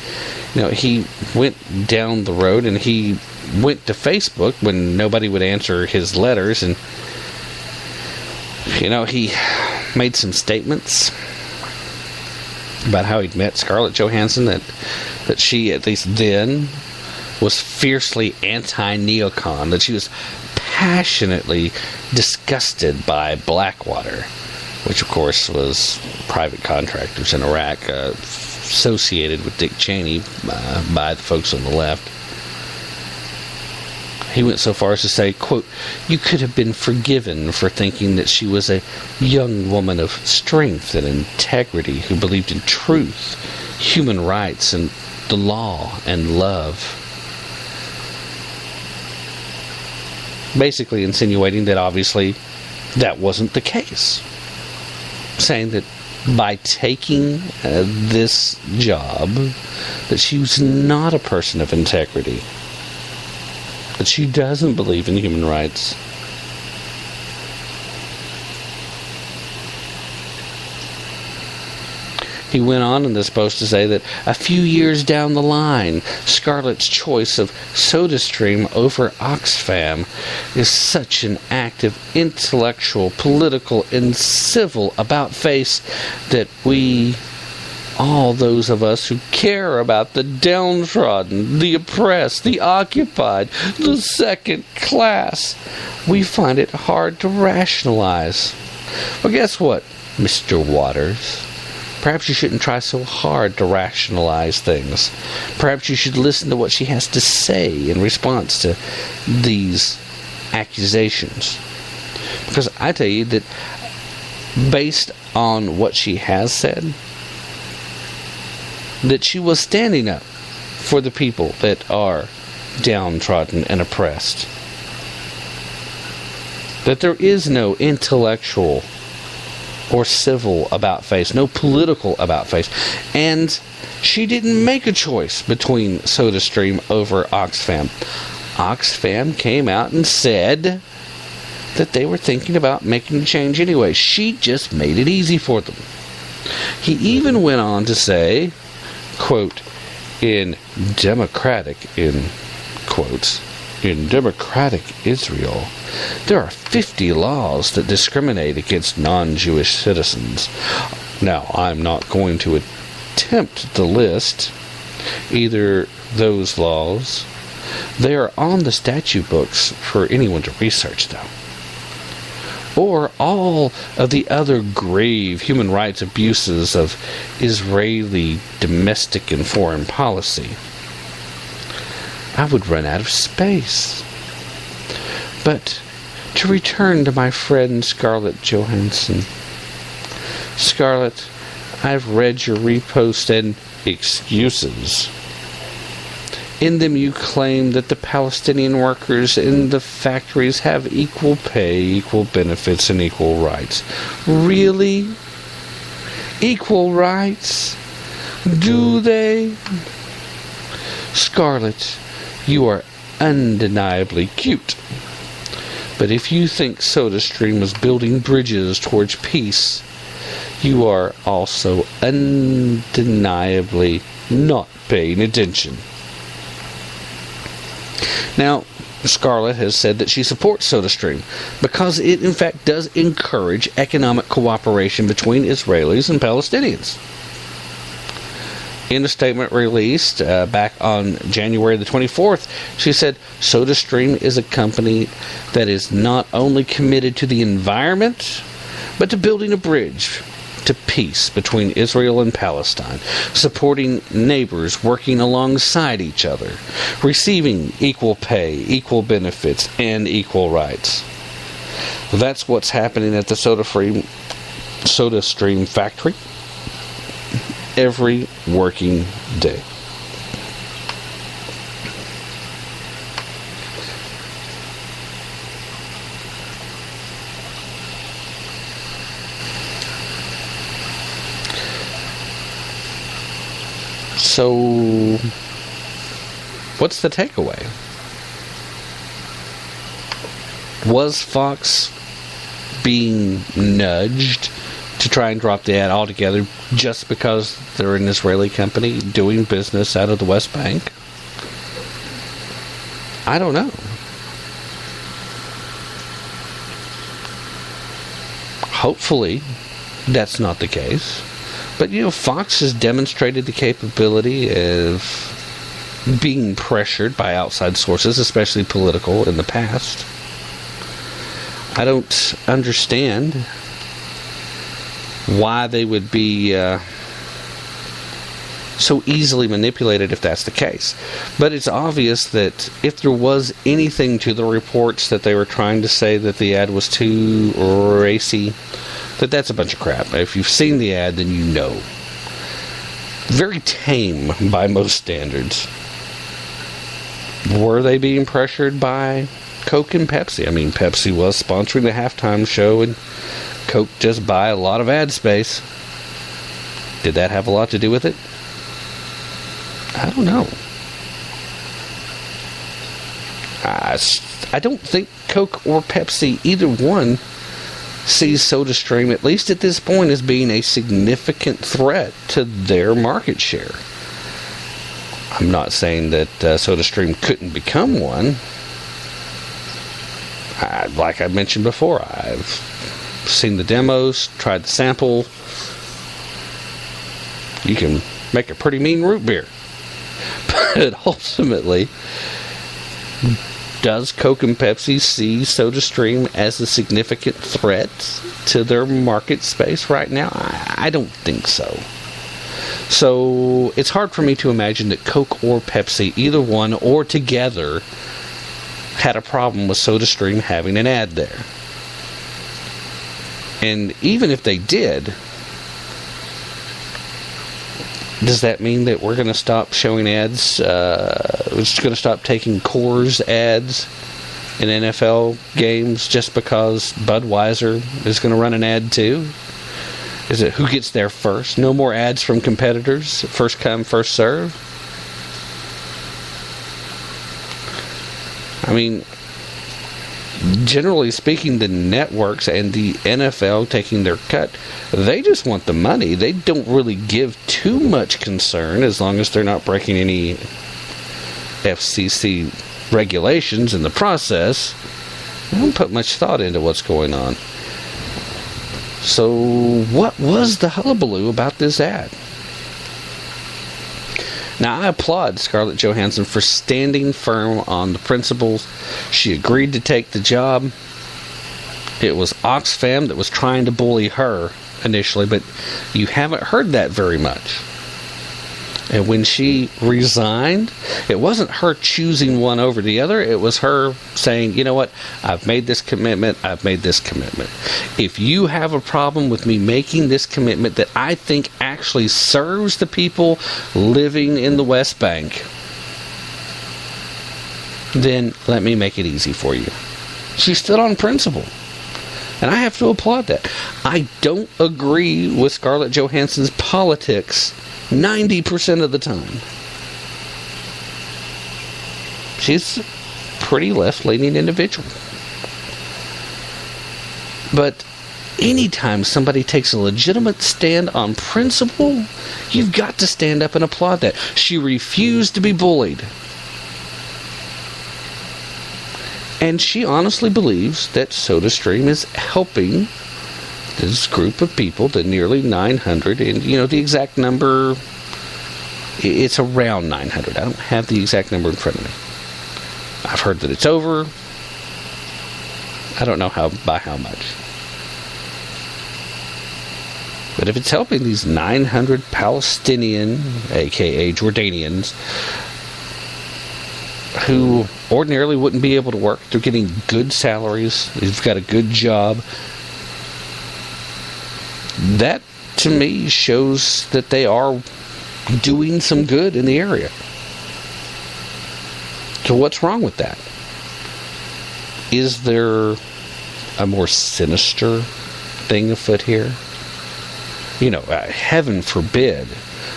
he went down the road and he went to Facebook when nobody would answer his letters. And, he made some statements about how he'd met Scarlett Johansson, that she, at least then, was fiercely anti-neocon, that she was passionately disgusted by Blackwater, which, of course, was private contractors in Iraq associated with Dick Cheney by the folks on the left. He went so far as to say, quote, "You could have been forgiven for thinking that she was a young woman of strength and integrity who believed in truth, human rights, and the law and love." Basically insinuating that obviously that wasn't the case. Saying that by taking this job, that she was not a person of integrity, that she doesn't believe in human rights. He went on in this post to say that a few years down the line, Scarlett's choice of SodaStream over Oxfam is such an active, intellectual, political, and civil about-face that we, all those of us who care about the downtrodden, the oppressed, the occupied, the second class, we find it hard to rationalize. Well, guess what, Mr. Waters? Perhaps you shouldn't try so hard to rationalize things. Perhaps you should listen to what she has to say in response to these accusations. Because I tell you that based on what she has said, that she was standing up for the people that are downtrodden and oppressed. That there is no intellectual or civil about-face, no political about-face. And she didn't make a choice between SodaStream over Oxfam. Oxfam came out and said that they were thinking about making a change anyway. She just made it easy for them. He even went on to say, quote, in democratic Israel, there are 50 laws that discriminate against non-Jewish citizens. Now, I'm not going to attempt the list, either those laws. They are on the statute books for anyone to research, though. Or all of the other grave human rights abuses of Israeli domestic and foreign policy. I would run out of space. But to return to my friend Scarlett-Johansson. Scarlett, I've read your repost and excuses. In them you claim that the Palestinian workers in the factories have equal pay, equal benefits, and equal rights. Really? Equal rights? Do they? Scarlett, you are undeniably cute. But if you think SodaStream is building bridges towards peace, you are also undeniably not paying attention. Now, Scarlett has said that she supports SodaStream because it, in fact, does encourage economic cooperation between Israelis and Palestinians. In a statement released back on January the 24th, she said, SodaStream is a company that is not only committed to the environment, but to building a bridge to peace between Israel and Palestine, supporting neighbors working alongside each other, receiving equal pay, equal benefits, and equal rights. That's what's happening at the SodaStream factory every working day. So, what's the takeaway? Was Fox being nudged to try and drop the ad altogether just because they're an Israeli company doing business out of the West Bank? I don't know. Hopefully, that's not the case. But, Fox has demonstrated the capability of being pressured by outside sources, especially political, in the past. I don't understand why they would be so easily manipulated if that's the case. But it's obvious that if there was anything to the reports that they were trying to say that the ad was too racy, that's a bunch of crap. If you've seen the ad, then you know. Very tame by most standards. Were they being pressured by Coke and Pepsi? I mean, Pepsi was sponsoring the halftime show, and Coke just buy a lot of ad space. Did that have a lot to do with it? I don't know. I don't think Coke or Pepsi, either one, sees SodaStream, at least at this point, as being a significant threat to their market share. I'm not saying that SodaStream couldn't become one. Like I mentioned before, I've seen the demos, tried the sample. You can make a pretty mean root beer. But ultimately, does Coke and Pepsi see SodaStream as a significant threat to their market space right now? I don't think so. So it's hard for me to imagine that Coke or Pepsi, either one or together, had a problem with SodaStream having an ad there. And even if they did, Does that mean that we're going to stop showing ads? We're just going to stop taking Coors ads in NFL games just because Budweiser is going to run an ad too? Is it who gets there first? No more ads from competitors? First come, first serve? I mean, generally speaking, the networks and the NFL taking their cut, they just want the money. They don't really give too much concern as long as they're not breaking any FCC regulations in the process. They don't put much thought into what's going on. So, what was the hullabaloo about this ad? Now, I applaud Scarlett Johansson for standing firm on the principles. She agreed to take the job. It was Oxfam that was trying to bully her initially, but you haven't heard that very much. And when she resigned, it wasn't her choosing one over the other. It was her saying, you know what, I've made this commitment. I've made this commitment. If you have a problem with me making this commitment that I think actually serves the people living in the West Bank, then let me make it easy for you. She stood on principle. And I have to applaud that. I don't agree with Scarlett Johansson's politics 90% of the time. She's a pretty left-leaning individual. But anytime somebody takes a legitimate stand on principle, you've got to stand up and applaud that. She refused to be bullied. And she honestly believes that SodaStream is helping this group of people, the nearly 900, and the exact number, it's around 900. I don't have the exact number in front of me. I've heard that it's over. I don't know by how much. But if it's helping these 900 Palestinian, aka Jordanians, who ordinarily wouldn't be able to work, they're getting good salaries, they've got a good job, that to me shows that they are doing some good in the area. So what's wrong with that? Is there a more sinister thing afoot here? Heaven forbid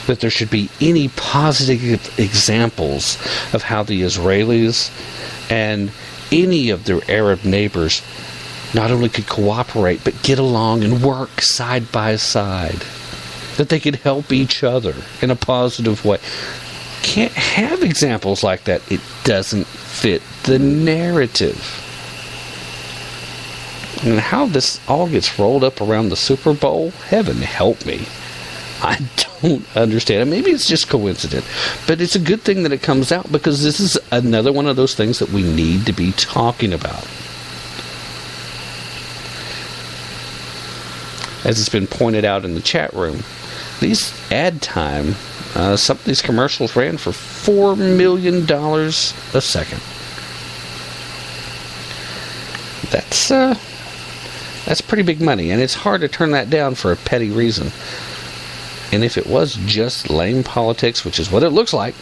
that there should be any positive examples of how the Israelis and any of their Arab neighbors not only could cooperate, but get along and work side by side. That they could help each other in a positive way. Can't have examples like that. It doesn't fit the narrative. And how this all gets rolled up around the Super Bowl, heaven help me. I don't understand it. Maybe it's just coincidence. But it's a good thing that it comes out, because this is another one of those things that we need to be talking about. As it's been pointed out in the chat room, these ad time, some of these commercials ran for $4 million a second. That's pretty big money, and it's hard to turn that down for a petty reason. And if it was just lame politics, which is what it looks like,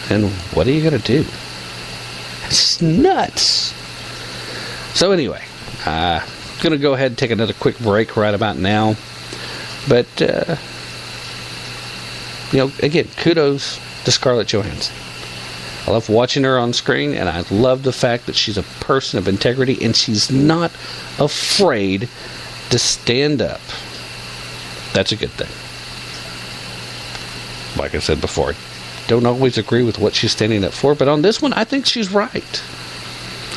then what are you going to do? It's nuts. So anyway, I'm going to go ahead and take another quick break right about now. But, again, kudos to Scarlett Johansson. I love watching her on screen, and I love the fact that she's a person of integrity, and she's not afraid to stand up. That's a good thing. Like I said before, don't always agree with what she's standing up for, but on this one, I think she's right.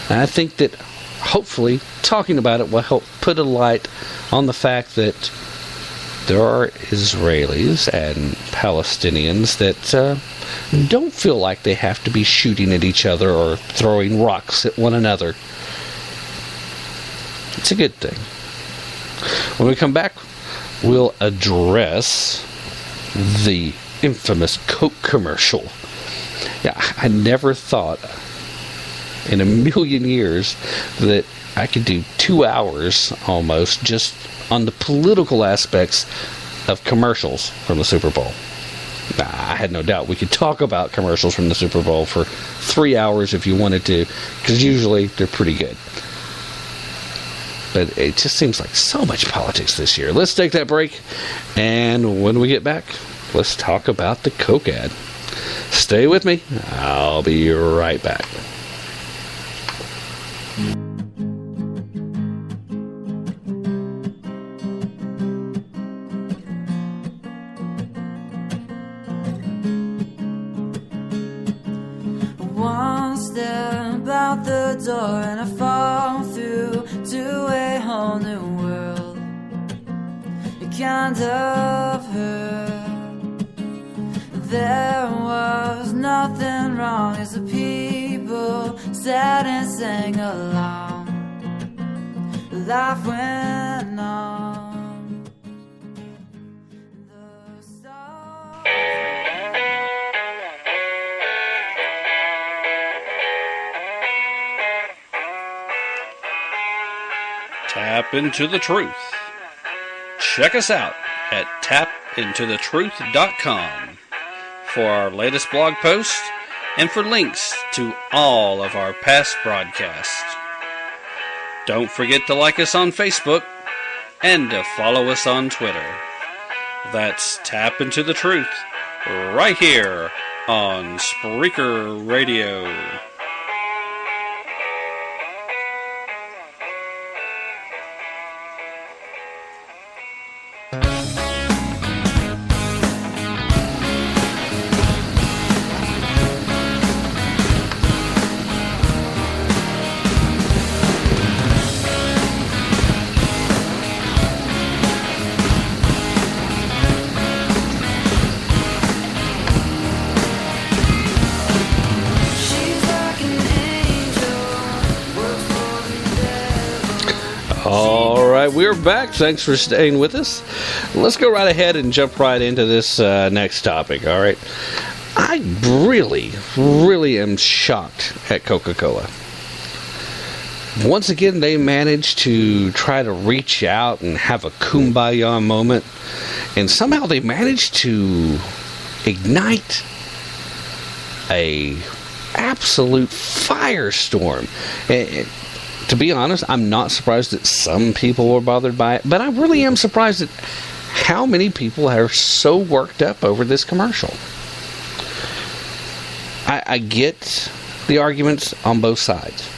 And I think that hopefully talking about it will help put a light on the fact that there are Israelis and Palestinians that don't feel like they have to be shooting at each other or throwing rocks at one another. It's a good thing. When we come back, we'll address the infamous Coke commercial. Yeah, I never thought in a million years that I could do 2 hours almost just on the political aspects of commercials from the Super Bowl. I had no doubt we could talk about commercials from the Super Bowl for 3 hours if you wanted to, because usually they're pretty good. But it just seems like so much politics this year. Let's take that break, and when we get back, let's talk about the Coke ad. Stay with me. I'll be right back. One step out the door and I fall through to a whole new world. It kind of hurt. There was nothing wrong as the people sat and sang along. Life went on. The stars. Tap into the truth. Check us out at tapintothetruth.com for our latest blog post and for links to all of our past broadcasts. Don't forget to like us on Facebook and to follow us on Twitter. That's Tap Into the Truth right here on Spreaker Radio. All right, we're back. Thanks for staying with us. Let's go right ahead and jump right into this next topic, all right? I really am shocked at Coca-Cola. Once again, they managed to try to reach out and have a kumbaya moment, and somehow they managed to ignite a absolute firestorm. To be honest, I'm not surprised that some people were bothered by it, but I really am surprised at how many people are so worked up over this commercial. I get the arguments on both sides.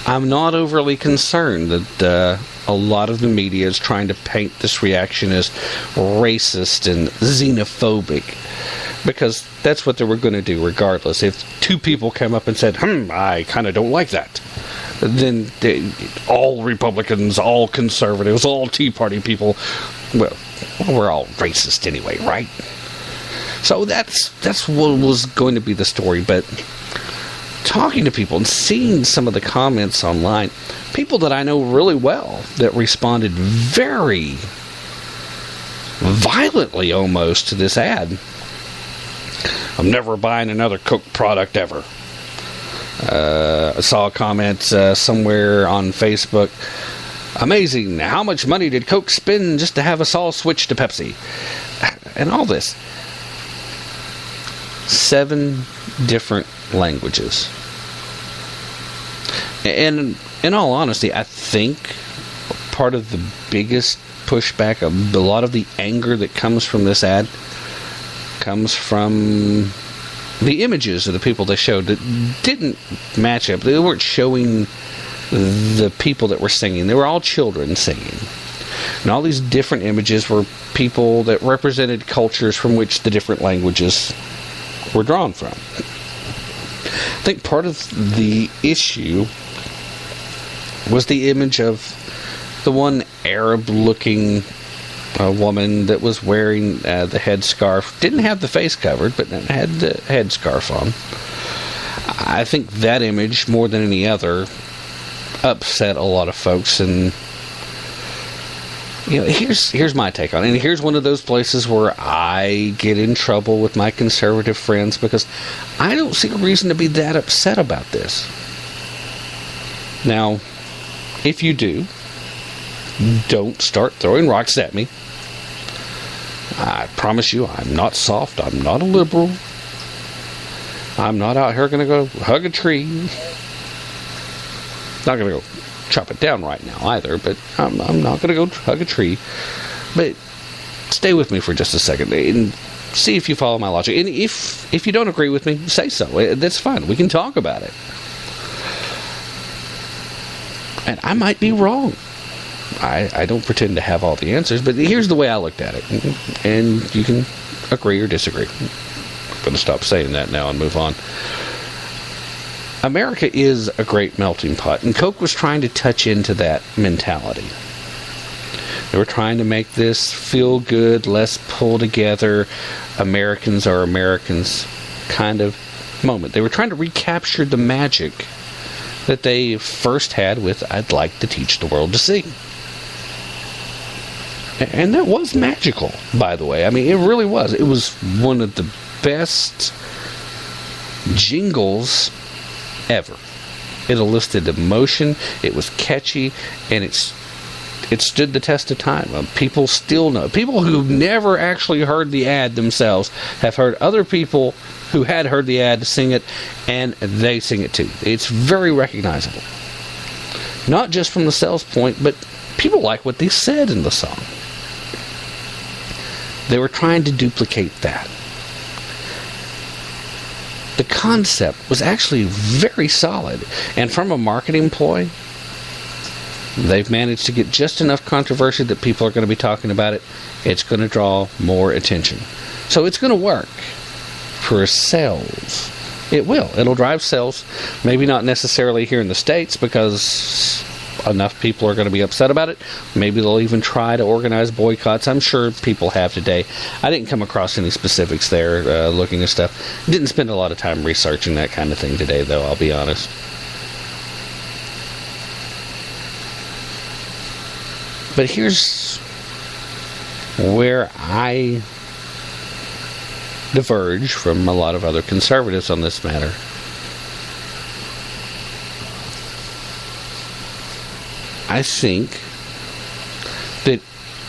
I'm not overly concerned that a lot of the media is trying to paint this reaction as racist and xenophobic, because that's what they were going to do regardless. If two people came up and said, I kind of don't like that, then all Republicans, all conservatives, all Tea Party people, well, we're all racist anyway, right? So that's what was going to be the story. But talking to people and seeing some of the comments online, people that I know really well that responded very violently almost to this ad. I'm never buying another Coke product ever. I saw a comment somewhere on Facebook. Amazing. How much money did Coke spend just to have us all switch to Pepsi? And all this. 7 different languages. And in all honesty, I think part of the biggest pushback, a lot of the anger that comes from this ad, comes from the images of the people they showed that didn't match up. They weren't showing the people that were singing. They were all children singing. And all these different images were people that represented cultures from which the different languages were drawn from. I think part of the issue was the image of the one Arab-looking woman that was wearing the headscarf. Didn't have the face covered, but had the headscarf on. I think that image, more than any other, upset a lot of folks. And here's my take on it. And here's one of those places where I get in trouble with my conservative friends, because I don't see a reason to be that upset about this. Now, if you do, don't start throwing rocks at me. I promise you, I'm not soft. I'm not a liberal. I'm not out here going to go hug a tree. Not going to go chop it down right now either, but I'm not going to go hug a tree. But stay with me for just a second and see if you follow my logic. And if you don't agree with me, say so. That's fine. We can talk about it. And I might be wrong. I don't pretend to have all the answers, but here's the way I looked at it. And you can agree or disagree. I'm going to stop saying that now and move on. America is a great melting pot, and Coke was trying to touch into that mentality. They were trying to make this feel good, less pull together, Americans are Americans kind of moment. They were trying to recapture the magic that they first had with I'd like to teach the world to sing. And that was magical, by the way. I mean, it really was. It was one of the best jingles ever. It elicited emotion, it was catchy, and it stood the test of time. People still know. People who never actually heard the ad themselves have heard other people who had heard the ad sing it, and they sing it too. It's very recognizable. Not just from the sales point, but people like what they said in the song. They were trying to duplicate that. The concept was actually very solid, and from a marketing ploy, they've managed to get just enough controversy that people are going to be talking about it. It's going to draw more attention. So it's going to work for sales. It will. It'll drive sales. Maybe not necessarily here in the States because enough people are going to be upset about it. Maybe they'll even try to organize boycotts. I'm sure people have today. I didn't come across any specifics there looking at stuff. Didn't spend a lot of time researching that kind of thing today, though, I'll be honest. But here's where I diverge from a lot of other conservatives on this matter. I think that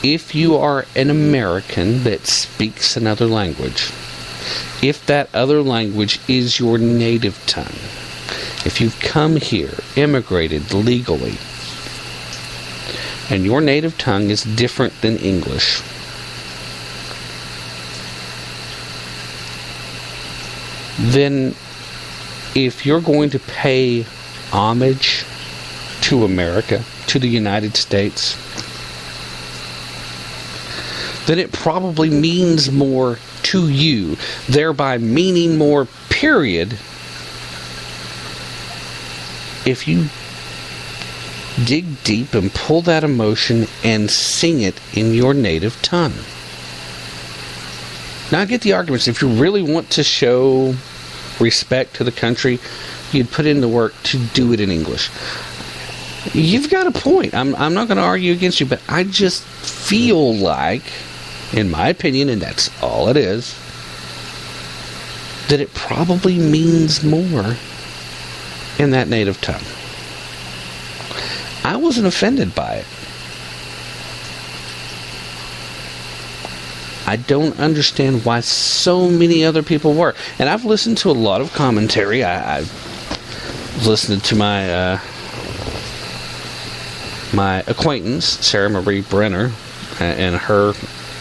if you are an American that speaks another language, if that other language is your native tongue, if you've come here, immigrated legally, and your native tongue is different than English, then if you're going to pay homage to America, to the United States, then it probably means more to you, thereby meaning more, period, if you dig deep and pull that emotion and sing it in your native tongue. Now I get the arguments. If you really want to show respect to the country, you'd put in the work to do it in English. You've got a point. I'm not going to argue against you, but I just feel like, in my opinion, and that's all it is, that it probably means more in that native tongue. I wasn't offended by it. I don't understand why so many other people were. And I've listened to a lot of commentary. I've listened to my acquaintance, Sarah Marie Brenner, and her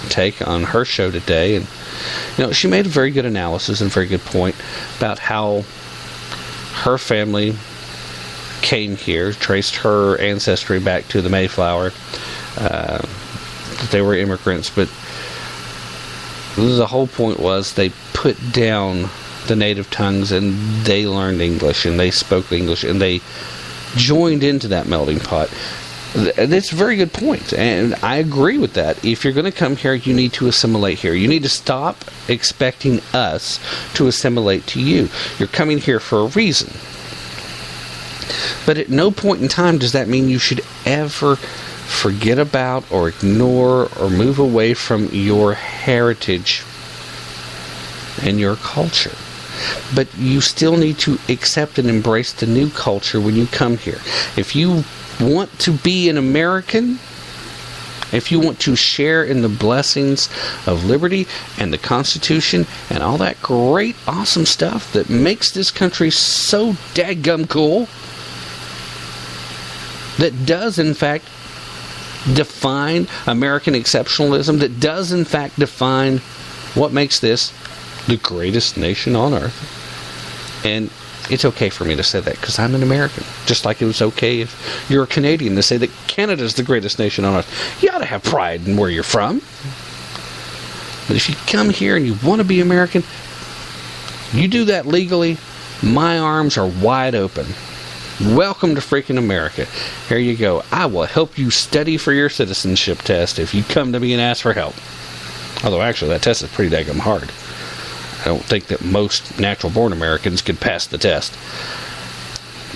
take on her show today. And, she made a very good analysis and very good point about how her family came here, traced her ancestry back to the Mayflower. They were immigrants, but the whole point was they put down the native tongues and they learned English and they spoke English and they joined into that melting pot. That's a very good point, and I agree with that. If you're going to come here, you need to assimilate here. You need to stop expecting us to assimilate to you. You're coming here for a reason. But at no point in time does that mean you should ever forget about or ignore or move away from your heritage and your culture. But you still need to accept and embrace the new culture when you come here. If you want to be an American, if you want to share in the blessings of liberty and the Constitution and all that great, awesome stuff that makes this country so dadgum cool, that does, in fact, define American exceptionalism, that does, in fact, define what makes this the greatest nation on earth. And it's okay for me to say that because I'm an American. Just like it was okay if you're a Canadian to say that Canada's the greatest nation on earth. You ought to have pride in where you're from. But if you come here and you want to be American, you do that legally, my arms are wide open. Welcome to freaking America. Here you go. I will help you study for your citizenship test if you come to me and ask for help. Although, actually, that test is pretty daggum hard. I don't think that most natural-born Americans could pass the test.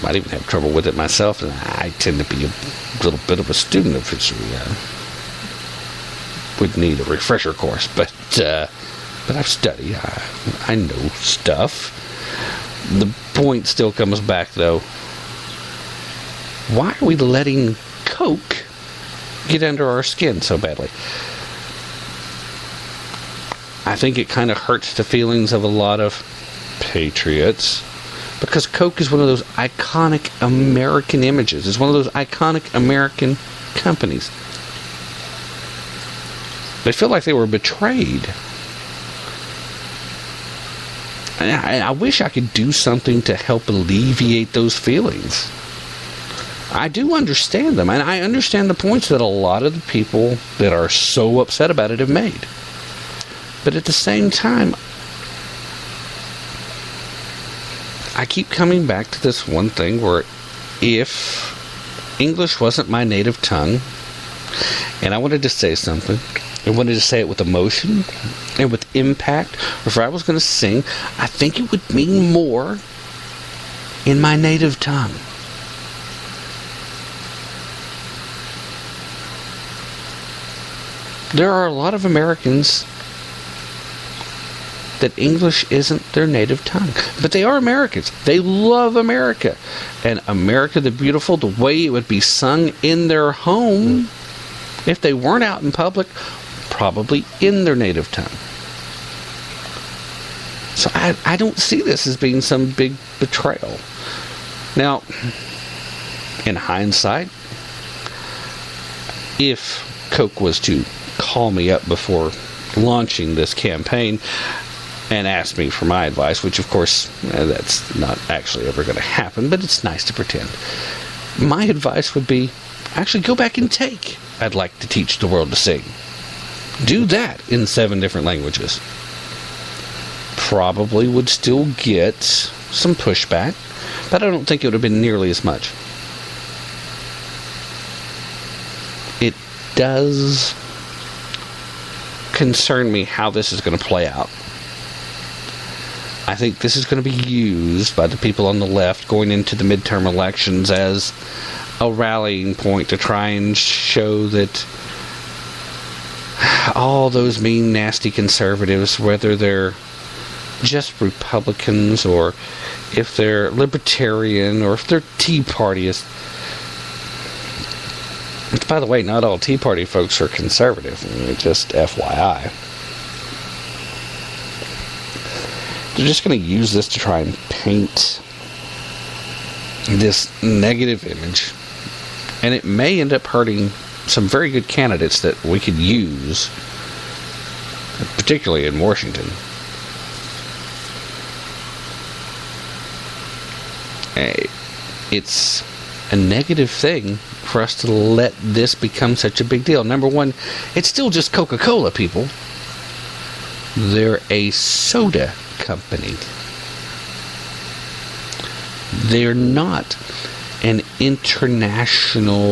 Might even have trouble with it myself, and I tend to be a little bit of a student of history. Would need a refresher course, but I've studied. I know stuff. The point still comes back, though. Why are we letting Coke get under our skin so badly? I think it kind of hurts the feelings of a lot of patriots because Coke is one of those iconic American images. It's one of those iconic American companies. They feel like they were betrayed. And I wish I could do something to help alleviate those feelings. I do understand them, and I understand the points that a lot of the people that are so upset about it have made. But at the same time, I keep coming back to this one thing where if English wasn't my native tongue, and I wanted to say something, I wanted to say it with emotion and with impact, or if I was going to sing, I think it would mean more in my native tongue. There are a lot of Americans that English isn't their native tongue. But they are Americans. They love America. And America the Beautiful, the way it would be sung in their home, if they weren't out in public, probably in their native tongue. So I don't see this as being some big betrayal. Now, in hindsight, if Coke was to call me up before launching this campaign and ask me for my advice, which of course that's not actually ever going to happen, but it's nice to pretend. My advice would be, actually go back and take I'd Like to Teach the World to Sing. Do that in 7 different languages. Probably would still get some pushback, but I don't think it would have been nearly as much. It does concern me how this is going to play out. I think this is going to be used by the people on the left going into the midterm elections as a rallying point to try and show that all those mean, nasty conservatives, whether they're just Republicans or if they're libertarian or if they're Tea Partyists. Which, by the way, not all Tea Party folks are conservative. Just FYI. They're just going to use this to try and paint this negative image. And it may end up hurting some very good candidates that we could use, particularly in Washington. It's a negative thing for us to let this become such a big deal. Number one, it's still just Coca-Cola, people. They're a soda company. They're not an international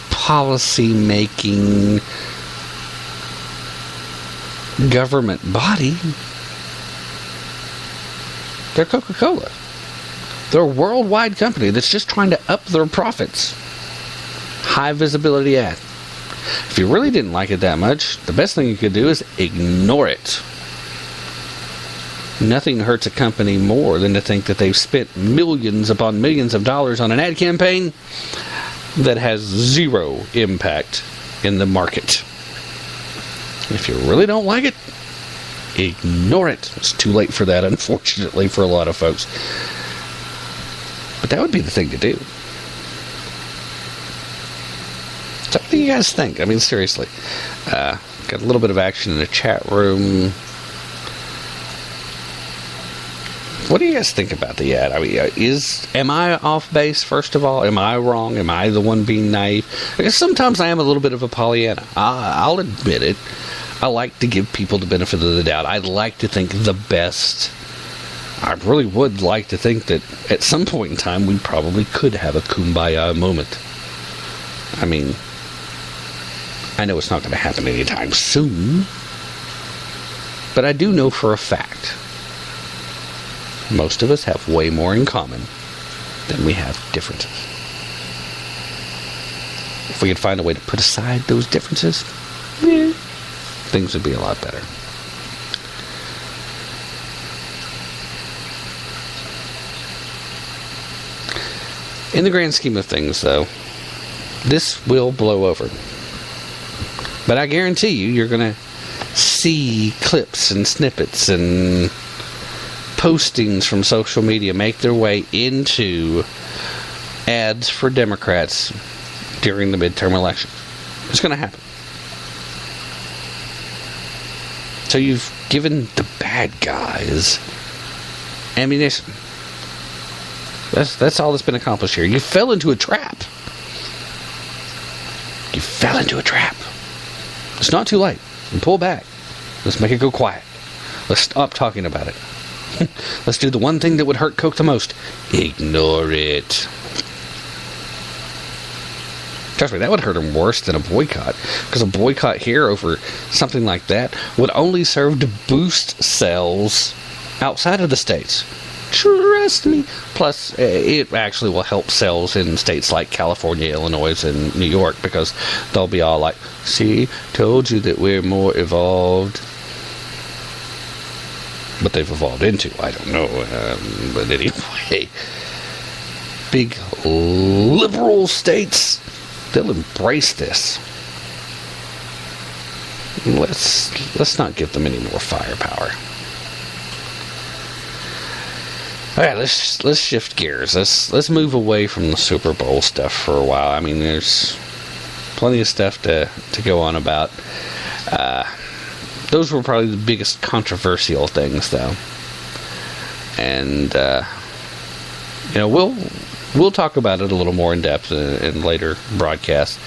policy-making government body. They're Coca-Cola. They're a worldwide company that's just trying to up their profits. High visibility ad. If you really didn't like it that much, the best thing you could do is ignore it. Nothing hurts a company more than to think that they've spent millions upon millions of dollars on an ad campaign that has zero impact in the market. If you really don't like it, ignore it. It's too late for that, unfortunately, for a lot of folks. But that would be the thing to do. So what do you guys think? I mean, seriously. Got a little bit of action in the chat room. What do you guys think about the ad? I mean, am I off base, first of all? Am I wrong? Am I the one being naive? I guess sometimes I am a little bit of a Pollyanna. I'll admit it. I like to give people the benefit of the doubt. I like to think the best. I really would like to think that at some point in time we probably could have a kumbaya moment. I mean, I know it's not going to happen anytime soon, but I do know for a fact most of us have way more in common than we have differences. If we could find a way to put aside those differences, things would be a lot better. In the grand scheme of things, though, this will blow over. But I guarantee you're going to see clips and snippets and postings from social media make their way into ads for Democrats during the midterm election. It's going to happen. So you've given the bad guys ammunition. That's all that's been accomplished here. You fell into a trap. You fell into a trap. It's not too late. You pull back. Let's make it go quiet. Let's stop talking about it. Let's do the one thing that would hurt Coke the most. Ignore it. Trust me, that would hurt them worse than a boycott. Because a boycott here over something like that would only serve to boost sales outside of the states. Trust me. Plus, it actually will help sales in states like California, Illinois, and New York, because they'll be all like, see, told you that we're more evolved. What they've evolved into, I don't know. But anyway, big liberal states, they'll embrace this. Let's not give them any more firepower. All right, let's shift gears. Let's move away from the Super Bowl stuff for a while. I mean, there's plenty of stuff to go on about. Those were probably the biggest controversial things, though. And we'll talk about it a little more in depth in later broadcasts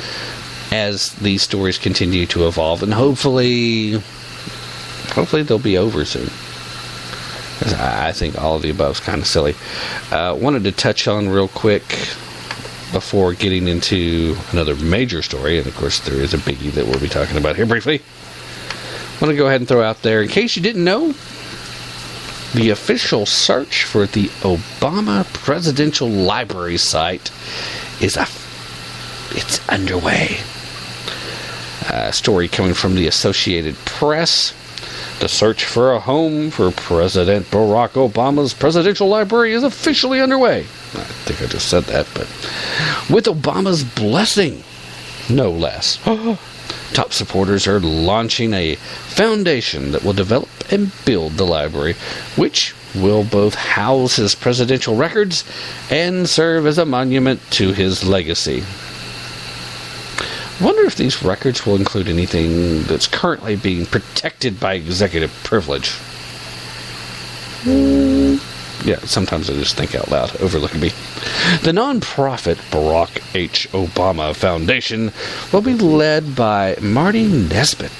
as these stories continue to evolve, and hopefully they'll be over soon. I think all of the above is kind of silly. Wanted to touch on real quick before getting into another major story, and of course there is a biggie that we'll be talking about here briefly. I want to go ahead and throw out there, in case you didn't know, the official search for the Obama Presidential Library site it's underway. A story coming from the Associated Press. The search for a home for President Barack Obama's presidential library is officially underway. I think I just said that, but with Obama's blessing, no less. Top supporters are launching a foundation that will develop and build the library, which will both house his presidential records and serve as a monument to his legacy. I wonder if these records will include anything that's currently being protected by executive privilege. Yeah, sometimes I just think out loud, overlooking me. The non-profit Barack H. Obama Foundation will be led by Marty Nesbitt,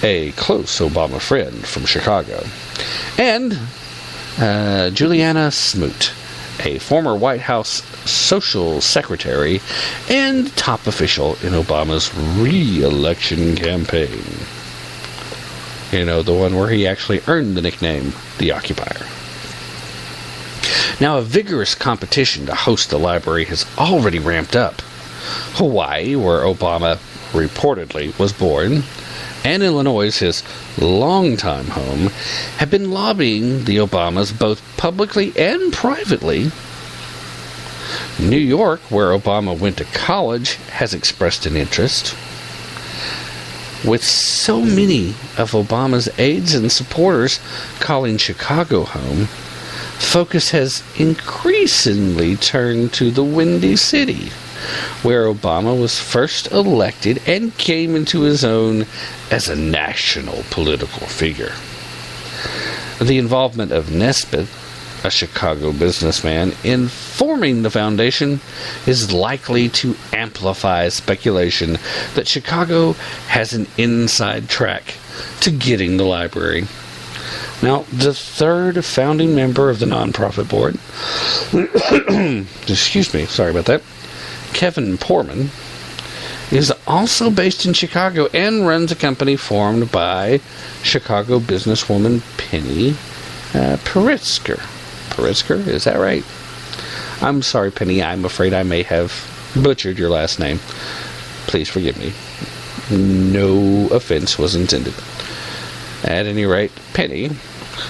a close Obama friend from Chicago, and Juliana Smoot, a former White House social secretary and top official in Obama's re-election campaign. You know, the one where he actually earned the nickname The Occupier. Now, a vigorous competition to host the library has already ramped up. Hawaii, where Obama reportedly was born, and Illinois, his longtime home, have been lobbying the Obamas both publicly and privately. New York, where Obama went to college, has expressed an interest. With so many of Obama's aides and supporters calling Chicago home, focus has increasingly turned to the Windy City, where Obama was first elected and came into his own as a national political figure. The involvement of Nesbitt, a Chicago businessman, in forming the foundation is likely to amplify speculation that Chicago has an inside track to getting the library. Now, the third founding member of the nonprofit board, excuse me, sorry about that, Kevin Poorman, is also based in Chicago and runs a company formed by Chicago businesswoman Penny Pritzker. Pritzker, is that right? I'm sorry, Penny. I'm afraid I may have butchered your last name. Please forgive me. No offense was intended. At any rate, Penny,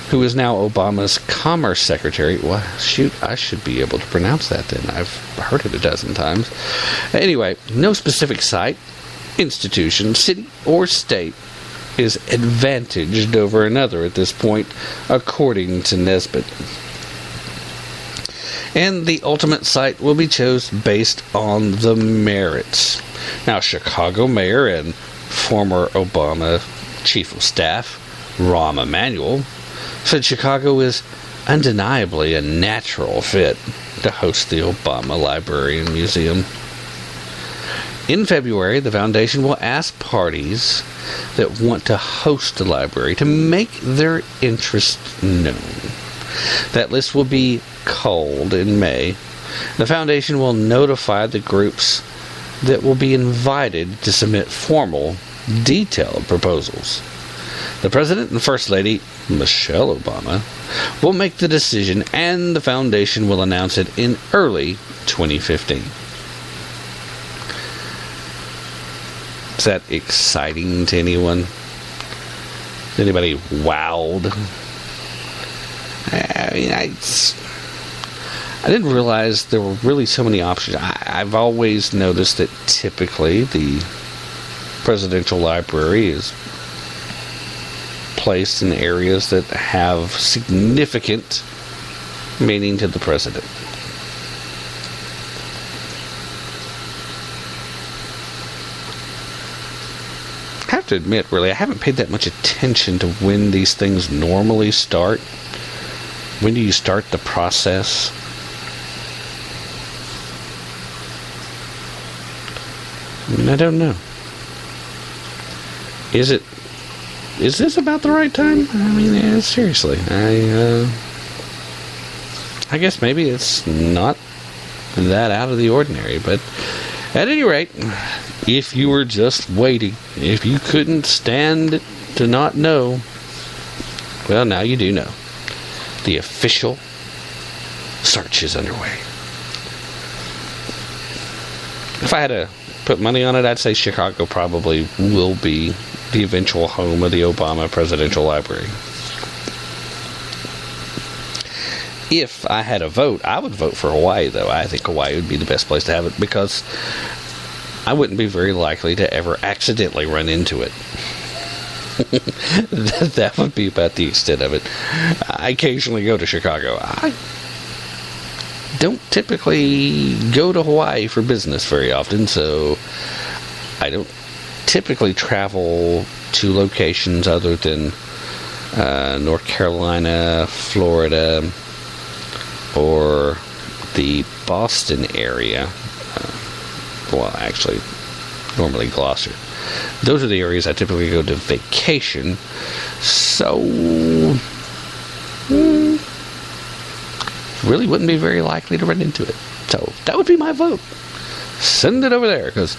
who is now Obama's Commerce Secretary. Well, shoot, I should be able to pronounce that then. I've heard it a dozen times. Anyway, no specific site, institution, city, or state is advantaged over another at this point, according to Nesbitt. And the ultimate site will be chosen based on the merits. Now, Chicago Mayor and former Obama Chief of Staff, Rahm Emanuel, said Chicago is undeniably a natural fit to host the Obama Library and Museum. In February, the foundation will ask parties that want to host the library to make their interest known. That list will be culled in May. The foundation will notify the groups that will be invited to submit formal, detailed proposals. The President and First Lady, Michelle Obama, will make the decision, and the foundation will announce it in early 2015. Is that exciting to anyone? Is anybody wowed? I mean, I didn't realize there were really so many options. I've always noticed that typically the presidential library is placed in areas that have significant meaning to the president. I have to admit, really, I haven't paid that much attention to when these things normally start. When do you start the process? I don't know. Is this about the right time? I mean, yeah, seriously. I guess maybe it's not that out of the ordinary, but at any rate, if you were just waiting, if you couldn't stand to not know, well, now you do know. The official search is underway. If I had to put money on it, I'd say Chicago probably will be the eventual home of the Obama Presidential Library. If I had a vote, I would vote for Hawaii, though. I think Hawaii would be the best place to have it because I wouldn't be very likely to ever accidentally run into it. That would be about the extent of it. I occasionally go to Chicago. I don't typically go to Hawaii for business very often, so I don't typically travel to locations other than North Carolina, Florida, or the Boston area. Well, actually, normally Gloucester. Those are the areas I typically go to vacation. So, really wouldn't be very likely to run into it. So, that would be my vote. Send it over there, because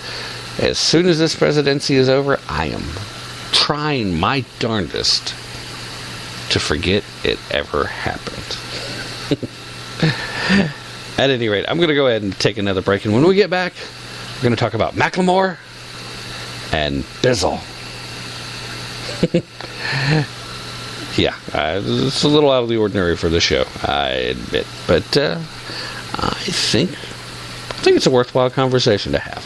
as soon as this presidency is over, I am trying my darndest to forget it ever happened. At any rate, I'm going to go ahead and take another break, and when we get back, we're going to talk about Macklemore and Bizzle. Yeah, it's a little out of the ordinary for the show, I admit, but I think it's a worthwhile conversation to have.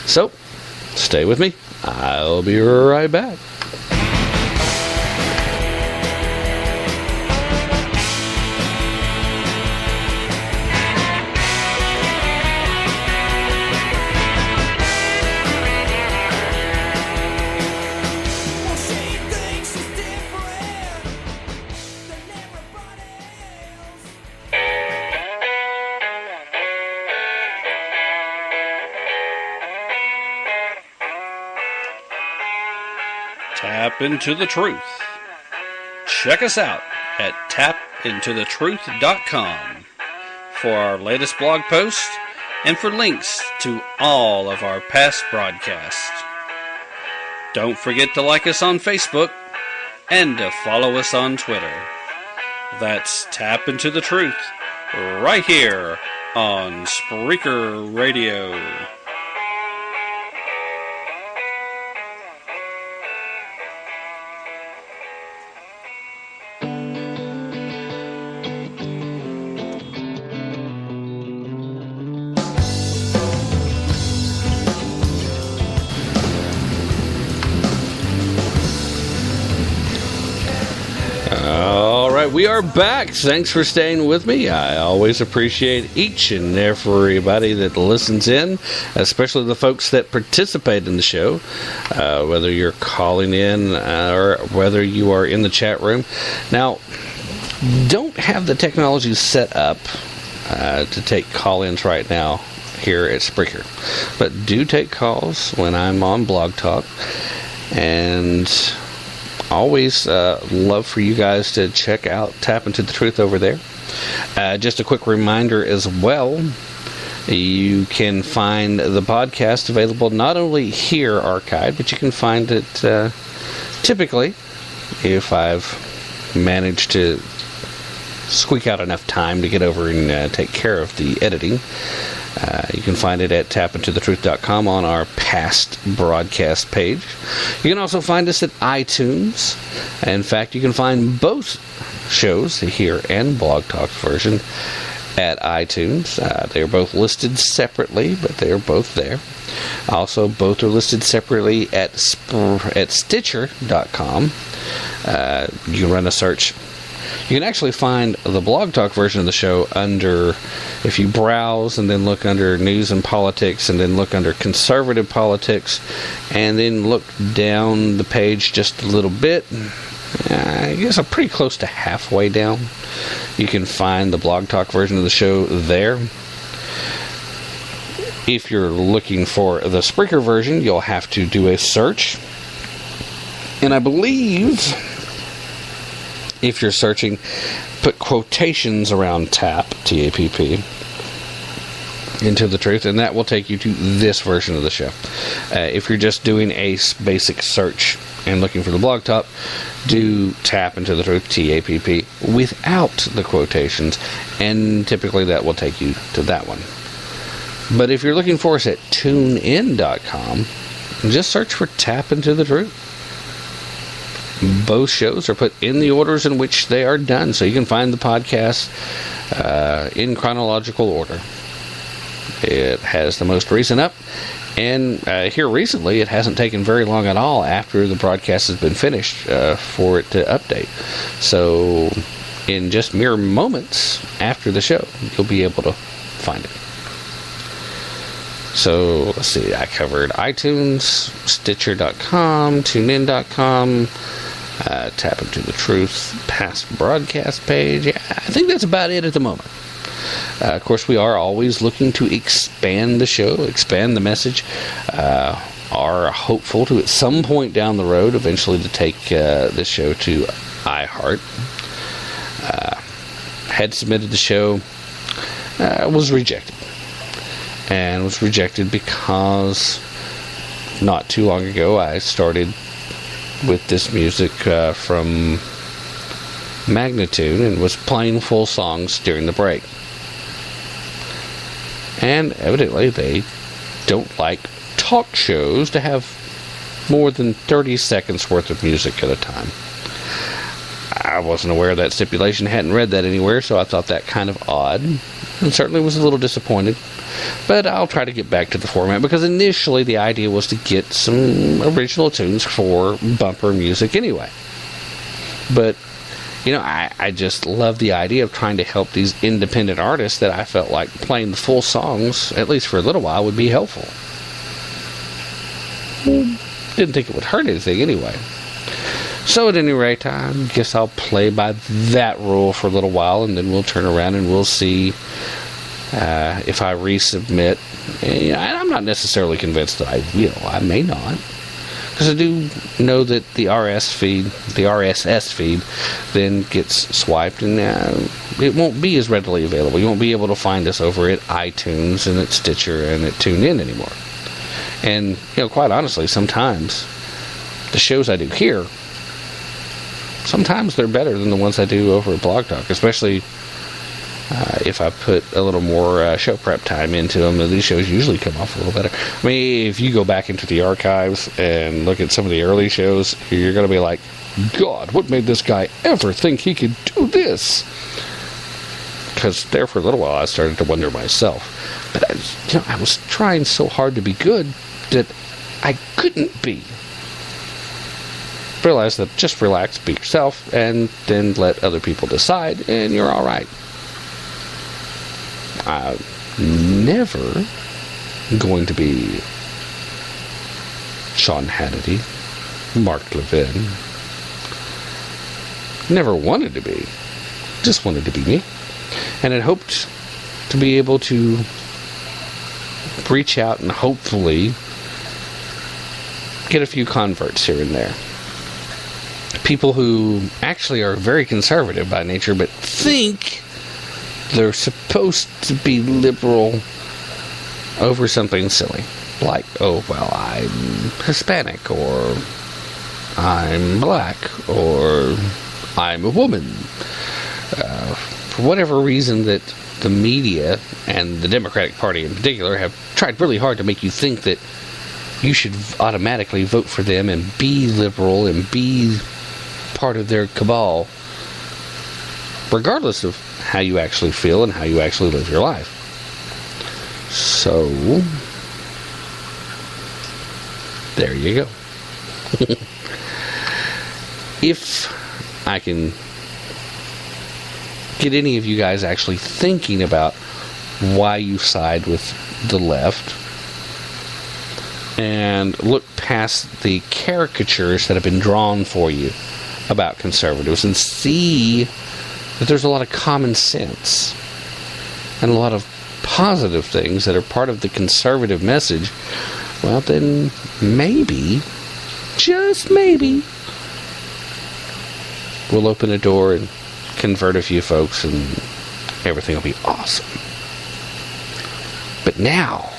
So, stay with me. I'll be right back. Tap into the truth. Check us out at tapintothetruth.com for our latest blog posts and for links to all of our past broadcasts. Don't forget to like us on Facebook and to follow us on Twitter. That's Tap Into the Truth right here on Spreaker Radio. We are back. Thanks for staying with me. I always appreciate each and everybody that listens in, especially the folks that participate in the show, whether you're calling in or whether you are in the chat room. Now, don't have the technology set up to take call-ins right now here at Spreaker, but do take calls when I'm on Blog Talk, and always love for you guys to check out Tap Into the Truth over there. Just a quick reminder as well, you can find the podcast available not only here archived, but you can find it typically, if I've managed to squeak out enough time to get over and take care of the editing. You can find it at tapintothetruth.com on our past broadcast page. You can also find us at iTunes. In fact, you can find both shows, here and Blog Talk version, at iTunes. They're both listed separately, but they're both there. Also, both are listed separately at Stitcher.com. You can run a search. You can actually find the Blog Talk version of the show under, if you browse and then look under News and Politics and then look under Conservative Politics and then look down the page just a little bit, I guess I'm pretty close to halfway down. You can find the Blog Talk version of the show there. If you're looking for the Spreaker version, you'll have to do a search. And I believe if you're searching, put quotations around TAP, T-A-P-P, Into the Truth, and that will take you to this version of the show. If you're just doing a basic search and looking for the Blog Talk, do Tap Into the Truth, T-A-P-P, without the quotations, and typically that will take you to that one. But if you're looking for us at tunein.com, just search for Tap Into the Truth. Both shows are put in the orders in which they are done, so you can find the podcast in chronological order. It has the most recent up, and here recently it hasn't taken very long at all after the broadcast has been finished for it to update. So in just mere moments after the show, you'll be able to find it. So let's see, I covered iTunes, Stitcher.com, TuneIn.com, Tap Into the Truth past broadcast page. Yeah, I think that's about it at the moment. Of course, we are always looking to expand the show, expand the message. Are hopeful to, at some point down the road, eventually to take this show to iHeart. Had submitted the show, was rejected. And was rejected because not too long ago I started with this music from Magnitude and was playing full songs during the break. And evidently they don't like talk shows to have more than 30 seconds worth of music at a time. I wasn't aware of that stipulation, hadn't read that anywhere, so I thought that kind of odd, and certainly was a little disappointed. But I'll try to get back to the format, because initially the idea was to get some original tunes for bumper music anyway. But, I just love the idea of trying to help these independent artists that I felt like playing the full songs, at least for a little while, would be helpful. Didn't think it would hurt anything anyway. So at any rate, I guess I'll play by that rule for a little while, and then we'll turn around and we'll see if I resubmit. And I'm not necessarily convinced that I will. I may not. Because I do know that the RSS feed then gets swiped, and it won't be as readily available. You won't be able to find us over at iTunes and at Stitcher and at TuneIn anymore. And, quite honestly, sometimes the shows I do here, sometimes they're better than the ones I do over at Blog Talk, especially if I put a little more show prep time into them. These shows usually come off a little better. I mean, if you go back into the archives and look at some of the early shows, you're going to be like, God, what made this guy ever think he could do this? Because there for a little while I started to wonder myself. But I was trying so hard to be good that I couldn't be. Realize that just relax, be yourself, and then let other people decide, and you're all right. I'm never going to be Sean Hannity, Mark Levin. Never wanted to be. Just wanted to be me. And had hoped to be able to reach out and hopefully get a few converts here and there. People who actually are very conservative by nature, but think they're supposed to be liberal over something silly. Like, I'm Hispanic, or I'm black, or I'm a woman. For whatever reason that the media, and the Democratic Party in particular, have tried really hard to make you think that you should automatically vote for them and be liberal and be part of their cabal, regardless of how you actually feel and how you actually live your life. So, there you go. If I can get any of you guys actually thinking about why you side with the left, and look past the caricatures that have been drawn for you about conservatives, and see that there's a lot of common sense and a lot of positive things that are part of the conservative message, well, then maybe, just maybe, we'll open a door and convert a few folks, and everything will be awesome. But now,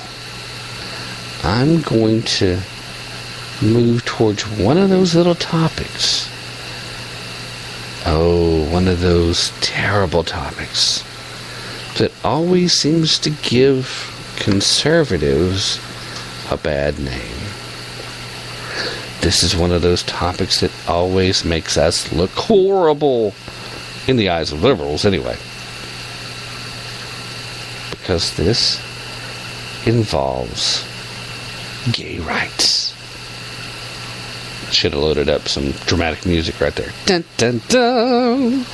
I'm going to move towards one of those little topics. Oh, one of those terrible topics that always seems to give conservatives a bad name. This is one of those topics that always makes us look horrible in the eyes of liberals, anyway. Because this involves gay rights. Should have loaded up some dramatic music right there. Dun, dun, dun.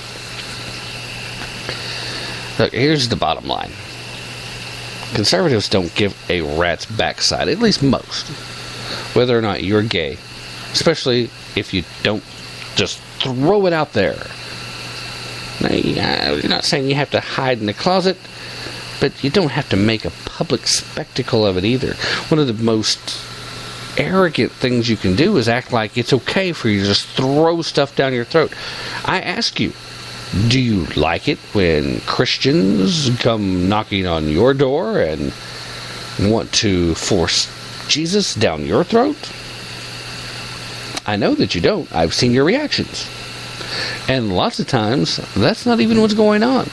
Look, here's the bottom line. Conservatives don't give a rat's backside, at least most, whether or not you're gay. Especially if you don't just throw it out there. Now, you're not saying you have to hide in the closet, but you don't have to make a public spectacle of it either. One of the most arrogant things you can do is act like it's okay for you to just throw stuff down your throat. I ask you, do you like it when Christians come knocking on your door and want to force Jesus down your throat? I know that you don't. I've seen your reactions. And lots of times, that's not even what's going on.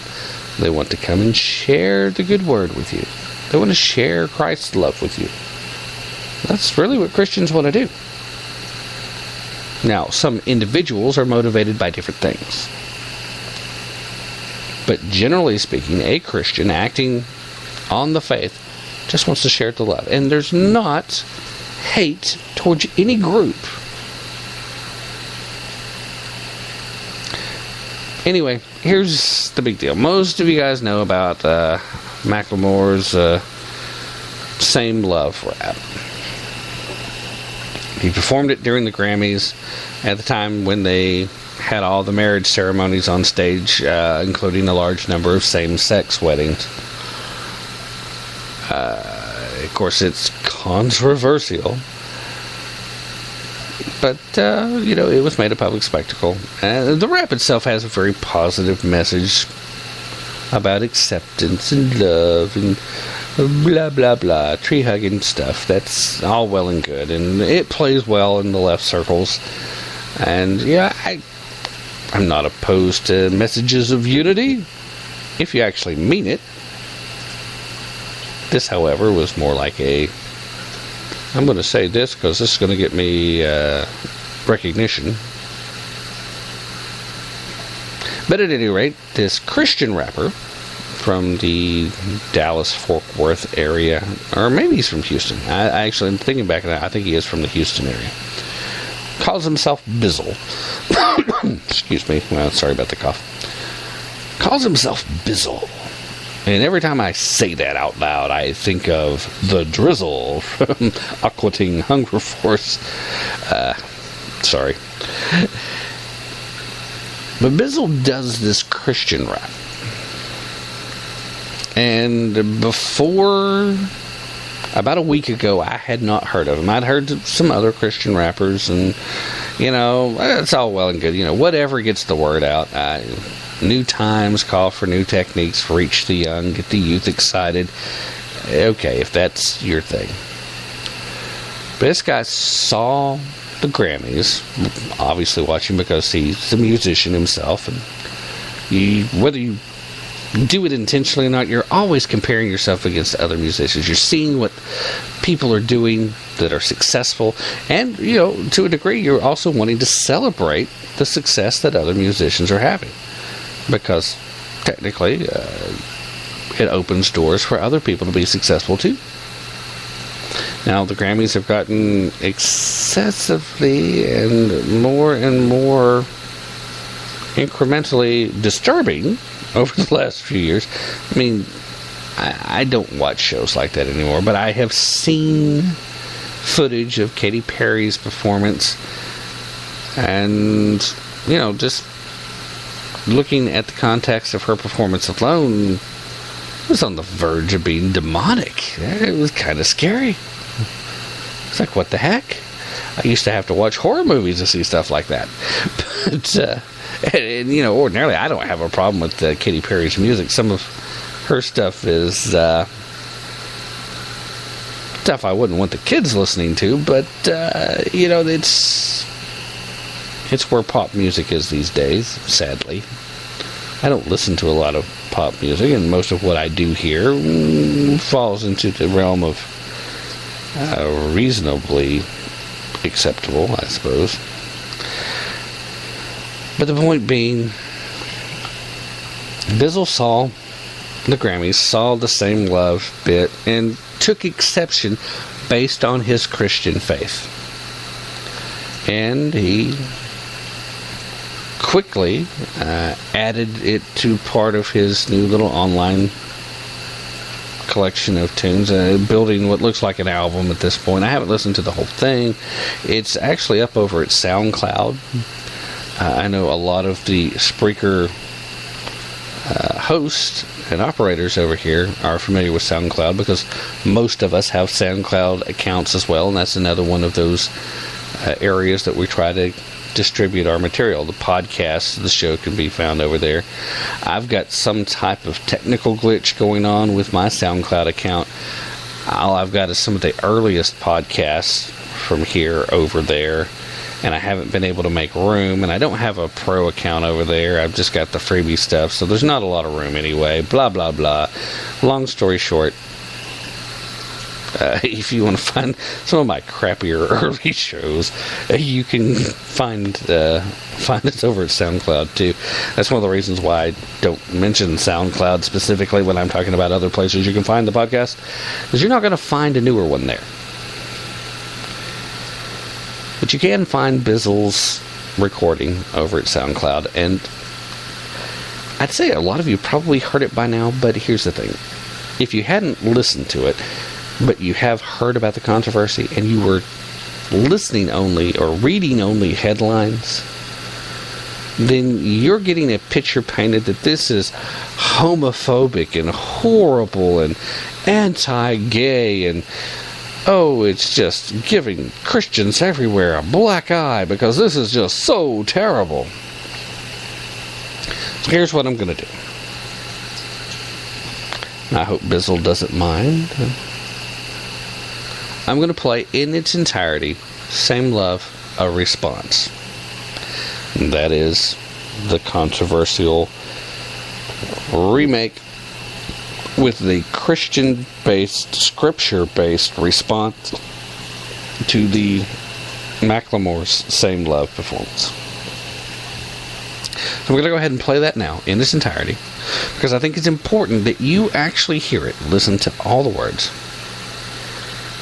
They want to come and share the good word with you. They want to share Christ's love with you. That's really what Christians want to do. Now, some individuals are motivated by different things. But generally speaking, a Christian acting on the faith just wants to share the love. And there's not hate towards any group. Anyway, here's the big deal. Most of you guys know about Macklemore's Same Love rap. He performed it during the Grammys at the time when they had all the marriage ceremonies on stage, including a large number of same-sex weddings. Of course, it's controversial. But, it was made a public spectacle. The rap itself has a very positive message about acceptance and love and blah, blah, blah, tree-hugging stuff. That's all well and good. And it plays well in the left circles. And, yeah, I'm not opposed to messages of unity, if you actually mean it. This, however, was more like I'm going to say this because this is going to get me recognition. But at any rate, this Christian rapper from the Dallas-Fort Worth area, or maybe he's from Houston. I actually am thinking back on that. I think he is from the Houston area. Calls himself Bizzle. Excuse me. Well, sorry about the cough. Calls himself Bizzle. And every time I say that out loud, I think of the drizzle from Aqua Teen Hunger Force. Sorry. But Bizzle does this Christian rap. And before, about a week ago, I had not heard of him. I'd heard some other Christian rappers, and, it's all well and good. Whatever gets the word out. New times call for new techniques, reach the young, get the youth excited. Okay, if that's your thing. But this guy saw the Grammys, obviously watching because he's a musician himself, and whether you do it intentionally or not, you're always comparing yourself against other musicians. You're seeing what people are doing that are successful, and, to a degree, you're also wanting to celebrate the success that other musicians are having. Because technically, it opens doors for other people to be successful too. Now, the Grammys have gotten excessively and more incrementally disturbing over the last few years. I mean, I don't watch shows like that anymore, but I have seen footage of Katy Perry's performance, and, just looking at the context of her performance alone, it was on the verge of being demonic. It was kind of scary. It's like, what the heck? I used to have to watch horror movies to see stuff like that. But, ordinarily I don't have a problem with Katy Perry's music. Some of her stuff is stuff I wouldn't want the kids listening to, but, it's where pop music is these days, sadly. I don't listen to a lot of pop music, and most of what I do hear falls into the realm of reasonably acceptable, I suppose. But the point being, Bizzle saw the Grammys, saw the Same Love bit, and took exception based on his Christian faith. And he quickly added it to part of his new little online collection of tunes, building what looks like an album at this point. I haven't listened to the whole thing. It's actually up over at SoundCloud. I know a lot of the Spreaker hosts and operators over here are familiar with SoundCloud because most of us have SoundCloud accounts as well, and that's another one of those areas that we try to distribute our material. The podcast, the show can be found over there. I've got some type of technical glitch going on with my SoundCloud account. All I've got is some of the earliest podcasts from here over there, and I haven't been able to make room, and I don't have a pro account over there. I've just got the freebie stuff, so there's not a lot of room anyway. Blah, blah, blah. Long story short, If you want to find some of my crappier early shows, you can find us over at SoundCloud too. That's one of the reasons why I don't mention SoundCloud specifically when I'm talking about other places you can find the podcast, because you're not going to find a newer one there. But you can find Bizzle's recording over at SoundCloud, and I'd say a lot of you probably heard it by now, but here's the thing. If you hadn't listened to it, but you have heard about the controversy and you were listening only or reading only headlines, then you're getting a picture painted that this is homophobic and horrible and anti-gay and, oh, it's just giving Christians everywhere a black eye because this is just so terrible. So here's what I'm going to do. I hope Bizzle doesn't mind. I'm going to play in its entirety, Same Love, A Response. And that is the controversial remake with the Christian-based, scripture-based response to the Macklemore's Same Love performance. So we're going to go ahead and play that now in its entirety, because I think it's important that you actually hear it, listen to all the words.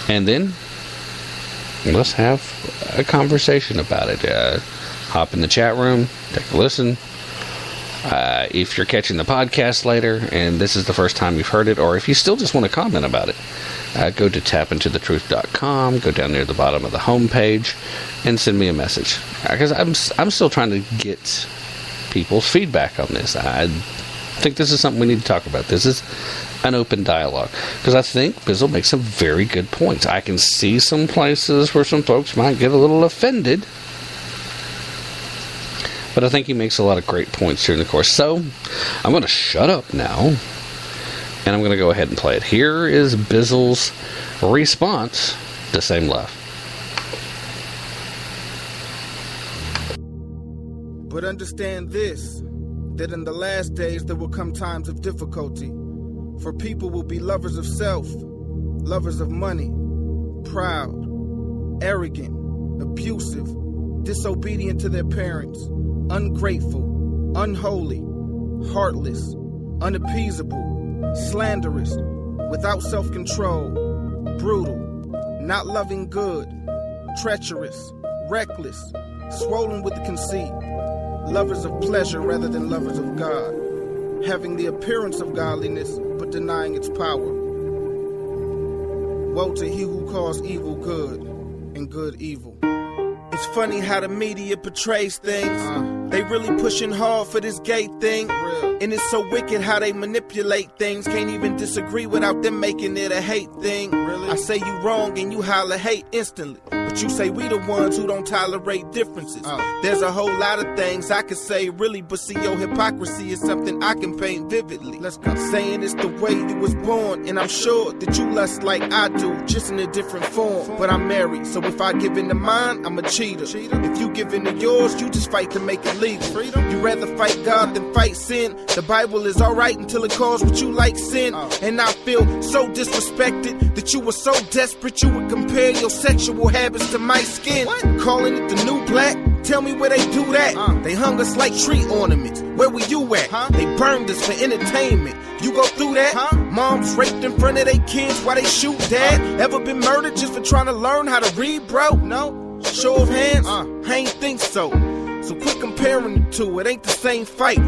And then, let's have a conversation about it. Hop in the chat room, take a listen. If you're catching the podcast later, and this is the first time you've heard it, or if you still just want to comment about it, go to tapintothetruth.com, go down near the bottom of the homepage, and send me a message. Because I'm still trying to get people's feedback on this. I think this is something we need to talk about. This is an open dialogue, because I think Bizzle makes some very good points. I can see some places where some folks might get a little offended, but I think he makes a lot of great points during the course. So I'm going to shut up now, and I'm going to go ahead and play it. Here is Bizzle's response to Same Love. But understand this, that in the last days there will come times of difficulty. For people will be lovers of self, lovers of money, proud, arrogant, abusive, disobedient to their parents, ungrateful, unholy, heartless, unappeasable, slanderous, without self-control, brutal, not loving good, treacherous, reckless, swollen with conceit, lovers of pleasure rather than lovers of God, having the appearance of godliness, but denying its power. Woe to he who calls evil good, and good evil. It's funny how the media portrays things. They really pushing hard for this gay thing. And it's so wicked how they manipulate things. Can't even disagree without them making it a hate thing. I say you wrong and you holler hate instantly. But you say we the ones who don't tolerate differences. There's a whole lot of things I could say really, but see your hypocrisy is something I can paint vividly. Let's go. Saying it's the way you was born, and I'm sure that you lust like I do, just in a different form. But I'm married, so if I give in to mine, I'm a cheater. If you give in to yours, you just fight to make it legal. You rather fight God than fight sin. The Bible is alright until it calls what you like sin. And I feel so disrespected that you were so desperate you would compare your sexual habits to my skin. Calling it the new black. Tell me where they do that. They hung us like tree ornaments. Where were you at? They burned us for entertainment. You go through that? Moms raped in front of their kids while they shoot dad. Ever been murdered just for trying to learn how to read, bro? No? Show of hands? I ain't think so. So quit comparing the two, it ain't the same fight.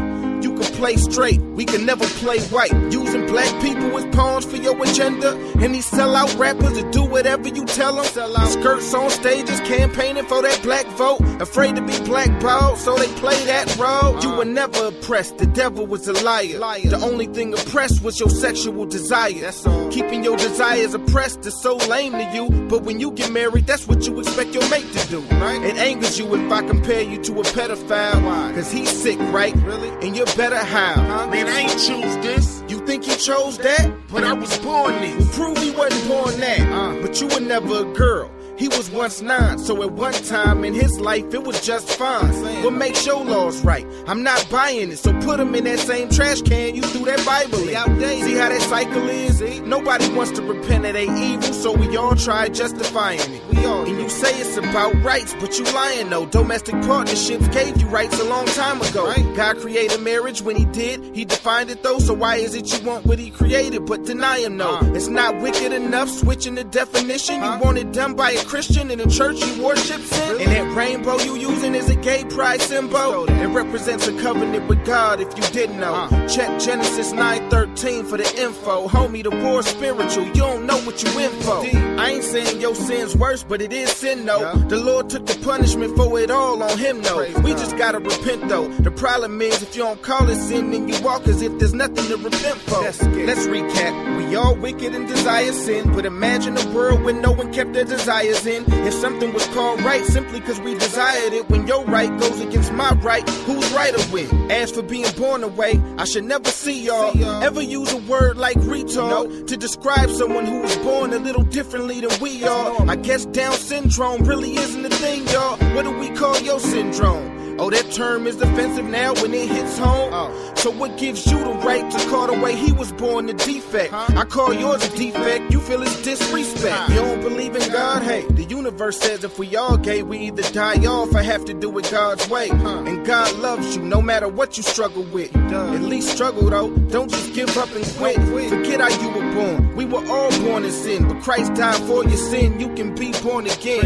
You can play straight, we can never play white. Using black people as pawns for your agenda. And these sellout rappers that do whatever you tell them. Skirts on stages, campaigning for that black vote. Afraid to be blackballed, so they play that role. You were never oppressed, the devil was a liar. The only thing oppressed was your sexual desire. That's all. Keeping your desires oppressed is so lame to you. But when you get married, that's what you expect your mate to do, right? It angers you if I compare you to a pedophile. Why? Cause he's sick, right? Really? And you're better how? Man, I ain't choose this. You think he chose that? But I was born this. Well, prove he wasn't born that. But you were never a girl. He was once 9, so at one time in his life it was just fine. What makes your laws right? I'm not buying it, so put them in that same trash can you threw that Bible in. See how that cycle is? Nobody wants to repent of their evil, so we all try justifying it. And you say it's about rights, but you lying though. Domestic partnerships gave you rights a long time ago. God created marriage when he did, he defined it though, so why is it you want what he created but deny him? No, it's not wicked enough switching the definition. You want it done by a Christian in a church you worship in? And that rainbow you using is a gay pride symbol. It represents a covenant with God if you didn't know. Check Genesis 9:13 for the info. Homie, the war's spiritual, you don't know what you in for. I ain't saying your sin's worse, but it is sin though. The Lord took the punishment for it all on him though. We just gotta repent though. The problem is if you don't call it sin, then you walk as if there's nothing to repent for. Let's recap. We all wicked and desire sin, but imagine a world where no one kept their desires in. If something was called right simply because we desired it, when your right goes against my right, who's right or win? As for being born away, I should never see y'all ever use a word like retard to describe someone who was born a little differently than we are. I guess Down syndrome really isn't a thing, y'all. What do we call your syndrome? Oh, that term is offensive now when it hits home. So what gives you the right to call the way he was born a defect? I call yours a defect, you feel it's disrespect. You don't believe in God? Hey, the universe says if we all gay, we either die off or have to do it God's way. And God loves you no matter what you struggle with. At least struggle though, don't just give up and quit. Forget how you were born. We were all born in sin, but Christ died for your sin. You can be born again.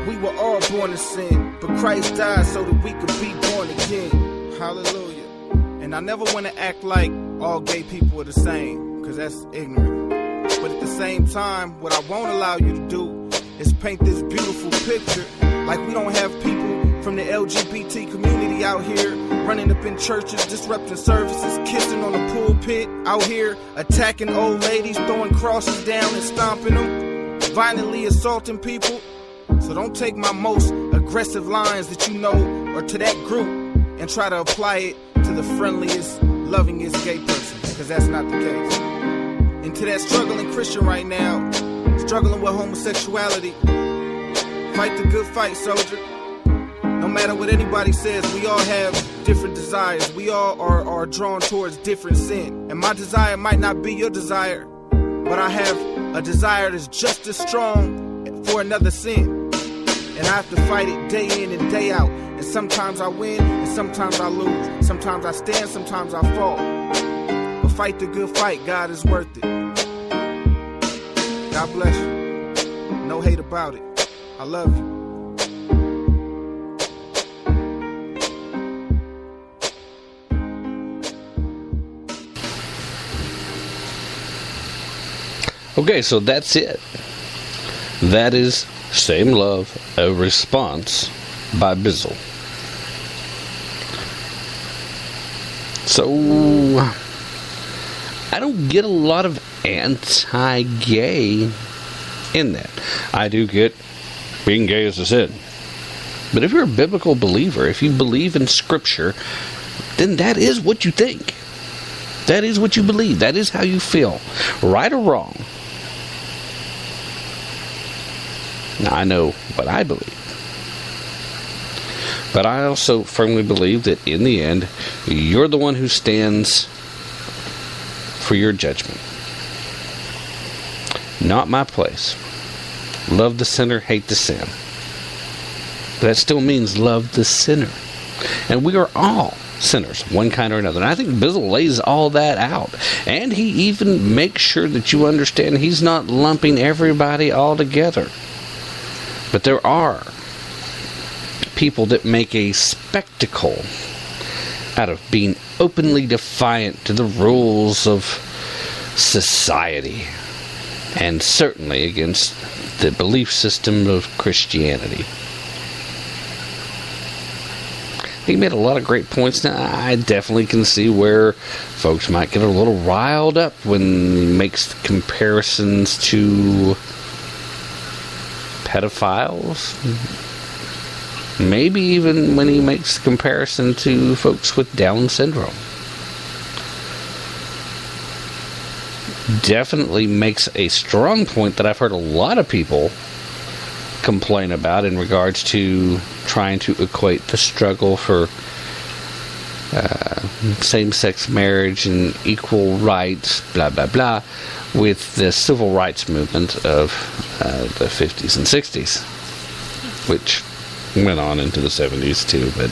We were all born in sin, but Christ died so that we could be born again. Hallelujah. And I never want to act like all gay people are the same, because that's ignorant. But at the same time, what I won't allow you to do is paint this beautiful picture like we don't have people from the LGBT community out here running up in churches, disrupting services, kissing on the pulpit, out here attacking old ladies, throwing crosses down and stomping them, violently assaulting people. So don't take my most aggressive lines that you know or to that group and try to apply it to the friendliest, lovingest gay person, because that's not the case. And to that struggling Christian right now, struggling with homosexuality, fight the good fight, soldier. No matter what anybody says, we all have different desires. We all are drawn towards different sin. And my desire might not be your desire, but I have a desire that's just as strong for another sin. And I have to fight it day in and day out. And sometimes I win, and sometimes I lose. Sometimes I stand, sometimes I fall. But fight the good fight, God is worth it. God bless you. No hate about it. I love you. Okay, so that's it. That is Same Love, a Response by Bizzle. So, I don't get a lot of anti-gay in that. I do get being gay is a sin. But if you're a biblical believer, if you believe in Scripture, then that is what you think. That is what you believe. That is how you feel. Right or wrong. Now, I know what I believe. But I also firmly believe that in the end, you're the one who stands for your judgment. Not my place. Love the sinner, hate the sin. But that still means love the sinner. And we are all sinners, one kind or another. And I think Bizzle lays all that out. And he even makes sure that you understand he's not lumping everybody all together. But there are people that make a spectacle out of being openly defiant to the rules of society, and certainly against the belief system of Christianity. He made a lot of great points. Now, I definitely can see where folks might get a little riled up when he makes comparisons to pedophiles. Maybe even when he makes comparison to folks with Down syndrome. Definitely makes a strong point that I've heard a lot of people complain about in regards to trying to equate the struggle for same-sex marriage and equal rights, blah, blah, blah, with the civil rights movement of the 50s and 60s, which went on into the 70s too. But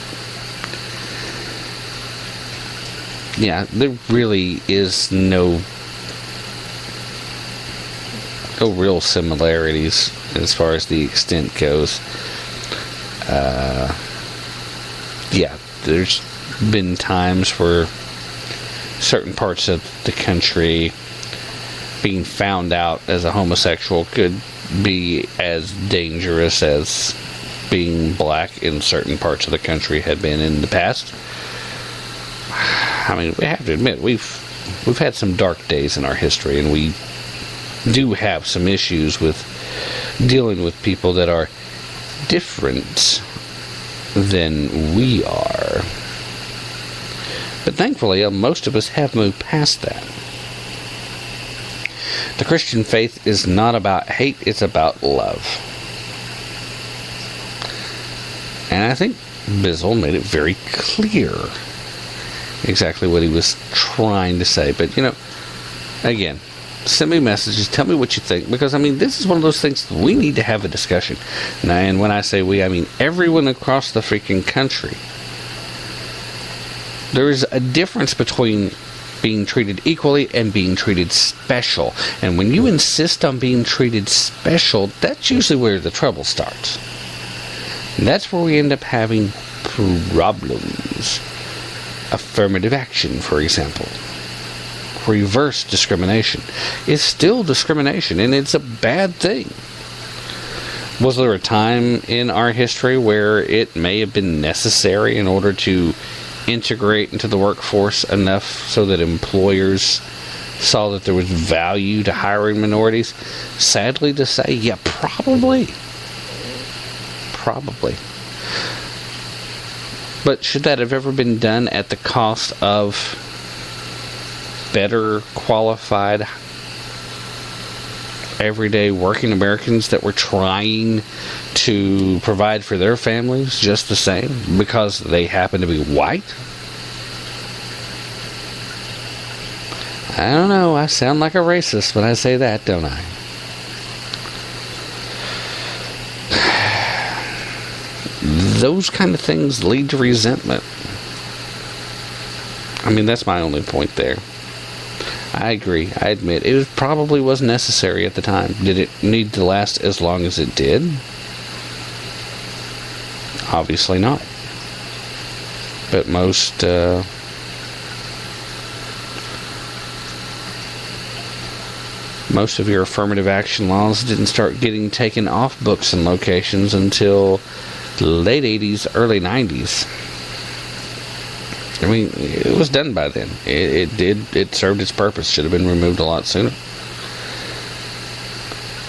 yeah, there really is no real similarities as far as the extent goes. Yeah, there's been times where certain parts of the country being found out as a homosexual could be as dangerous as being black in certain parts of the country had been in the past. I mean, we have to admit, we've had some dark days in our history, and we do have some issues with dealing with people that are different than we are. But thankfully, most of us have moved past that. The Christian faith is not about hate, it's about love. And I think Bizzle made it very clear exactly what he was trying to say. But, again, send me messages, tell me what you think, because, I mean, this is one of those things we need to have a discussion. And when I say we, I mean everyone across the freaking country. There is a difference between being treated equally and being treated special. And when you insist on being treated special, that's usually where the trouble starts. And that's where we end up having problems. Affirmative action, for example. Reverse discrimination is still discrimination, and it's a bad thing. Was there a time in our history where it may have been necessary in order to integrate into the workforce enough so that employers saw that there was value to hiring minorities? Sadly to say, yeah, probably. But should that have ever been done at the cost of better qualified everyday working Americans that were trying to provide for their families just the same because they happen to be white? I don't know, I sound like a racist when I say that, don't I? Those kind of things lead to resentment. I mean, that's my only point there. I agree. I admit it probably was necessary at the time. Did it need to last as long as it did? Obviously not. But most of your affirmative action laws didn't start getting taken off books and locations until the late 80s, early 90s. I mean, it was done by then. It served its purpose. Should have been removed a lot sooner.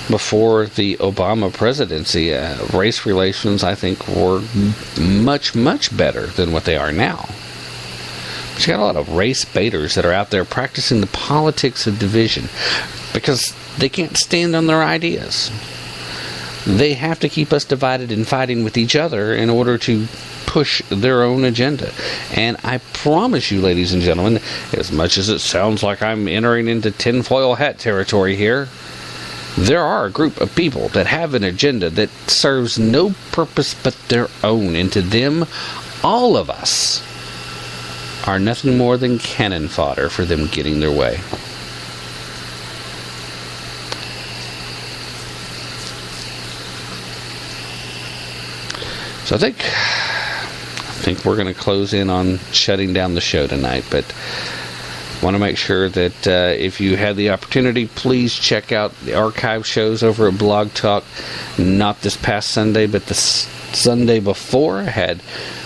Before the Obama presidency, race relations, I think, were much, much better than what they are now. But you got a lot of race baiters that are out there practicing the politics of division because they can't stand on their ideas. They have to keep us divided and fighting with each other in order to push their own agenda. And I promise you, ladies and gentlemen, as much as it sounds like I'm entering into tinfoil hat territory here, there are a group of people that have an agenda that serves no purpose but their own. And to them, all of us are nothing more than cannon fodder for them getting their way. So I think we're going to close in on shutting down the show tonight, but want to make sure that if you had the opportunity, please check out the archive shows over at Blog Talk. Not this past Sunday, but the Sunday before, I had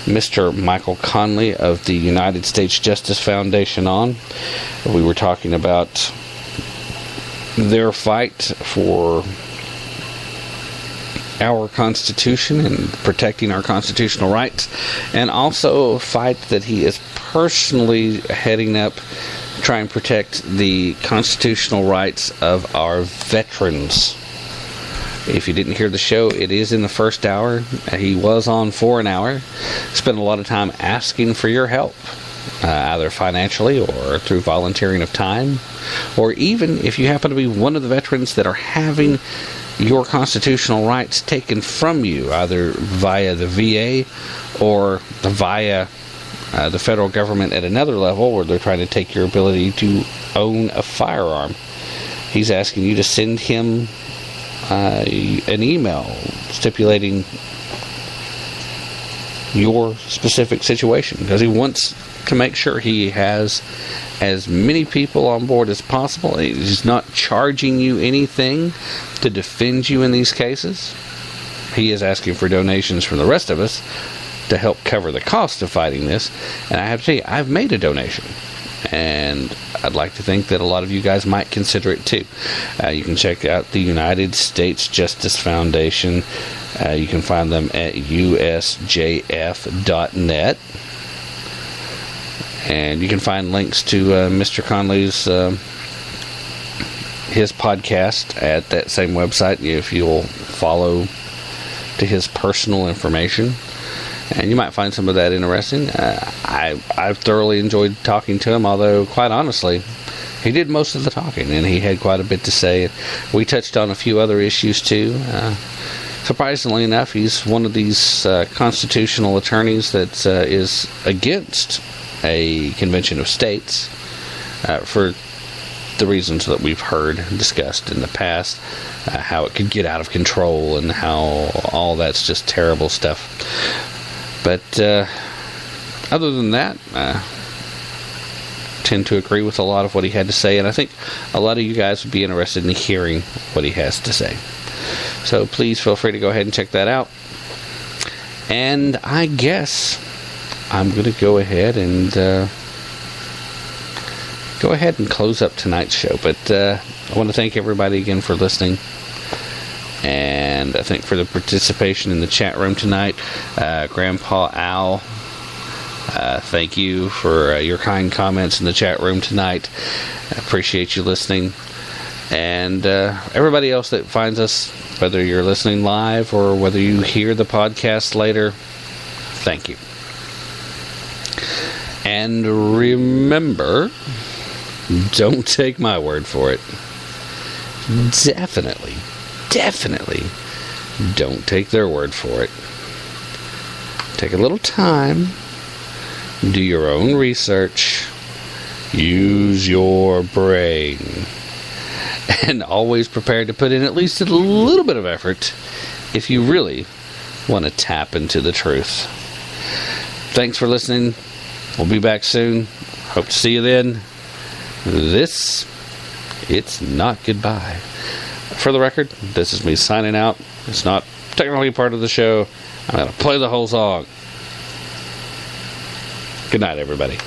Mr. Michael Conley of the United States Justice Foundation on. We were talking about their fight for our Constitution and protecting our constitutional rights, and also a fight that he is personally heading up to try and protect the constitutional rights of our veterans If you didn't hear the show, it is in the first hour. He was on for an hour. Spent a lot of time asking for your help, either financially or through volunteering of time, or even if you happen to be one of the veterans that are having your constitutional rights taken from you, either via the VA or via the federal government at another level, where they're trying to take your ability to own a firearm. He's asking you to send him an email stipulating your specific situation, because he wants to make sure he has as many people on board as possible. He's not charging you anything to defend you in these cases. He is asking for donations from the rest of us to help cover the cost of fighting this. And I have to tell you, I've made a donation, and I'd like to think that a lot of you guys might consider it too. You can check out the United States Justice Foundation. You can find them at usjf.net. And you can find links to Mr. Conley's his podcast at that same website if you'll follow to his personal information. And you might find some of that interesting. I've thoroughly enjoyed talking to him, although, quite honestly, he did most of the talking, and he had quite a bit to say. We touched on a few other issues, too. Surprisingly enough, he's one of these constitutional attorneys that is against a convention of states for the reasons that we've heard discussed in the past, how it could get out of control and how all that's just terrible stuff. But other than that, I tend to agree with a lot of what he had to say, and I think a lot of you guys would be interested in hearing what he has to say. So please feel free to go ahead and check that out. And I guess I'm going to go ahead and close up tonight's show. But I want to thank everybody again for listening. And I think for the participation in the chat room tonight, Grandpa Al, thank you for your kind comments in the chat room tonight. I appreciate you listening. And everybody else that finds us, whether you're listening live or whether you hear the podcast later, thank you. And remember, don't take my word for it. Definitely don't take their word for it. Take a little time, do your own research, use your brain, and always prepare to put in at least a little bit of effort if you really want to tap into the truth. Thanks for listening. We'll be back soon. Hope to see you then. It's not goodbye. For the record, this is me signing out. It's not technically part of the show. I'm going to play the whole song. Good night, everybody.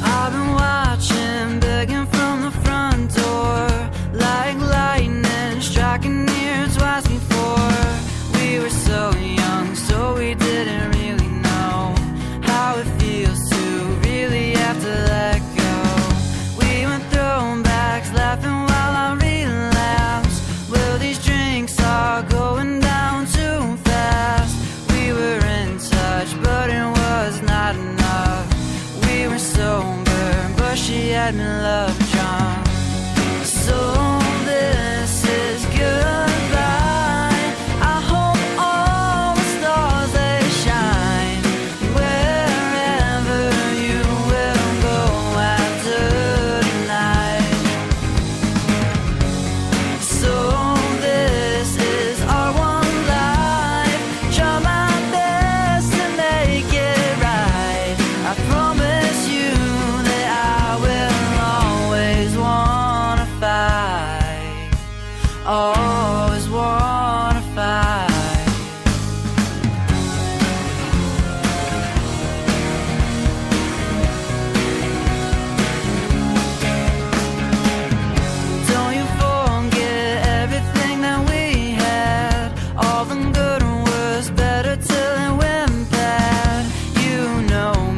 I've been watching, begging from the front door, like lightning striking near twice before. We were so young, so we didn't really know how it feels to really have to let go. We went throwbacks, laughing while I relapsed. Well, these drinks are going down too fast. We were in touch, but it was not enough. We were sober, but she had me love drunk. So this is goodbye. I hope all the stars they shine wherever you will go after tonight. So this is our one life. Try my best to make it right. I promise you that I will always wanna fight. Always wanna fight. Don't you forget everything that we had. All the good was better till it went bad. You know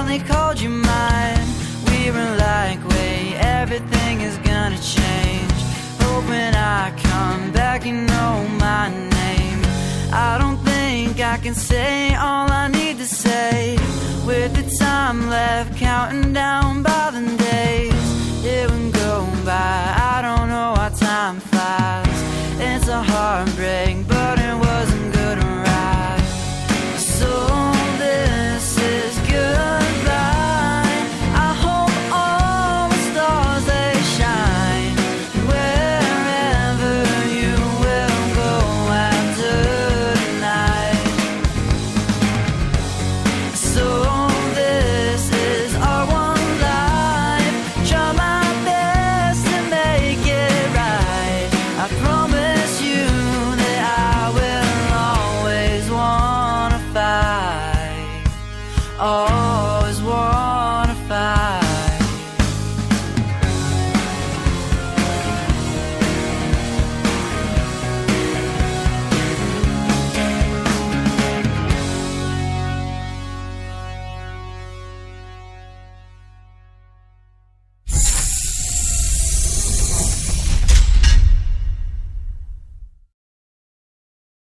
finally called you mine. We were like, wait, everything is gonna change. Hope when I come back you know my name. I don't think I can say all I need to say. With the time left counting down by the days, it would go by, I don't know how time flies. It's a heartbreak, but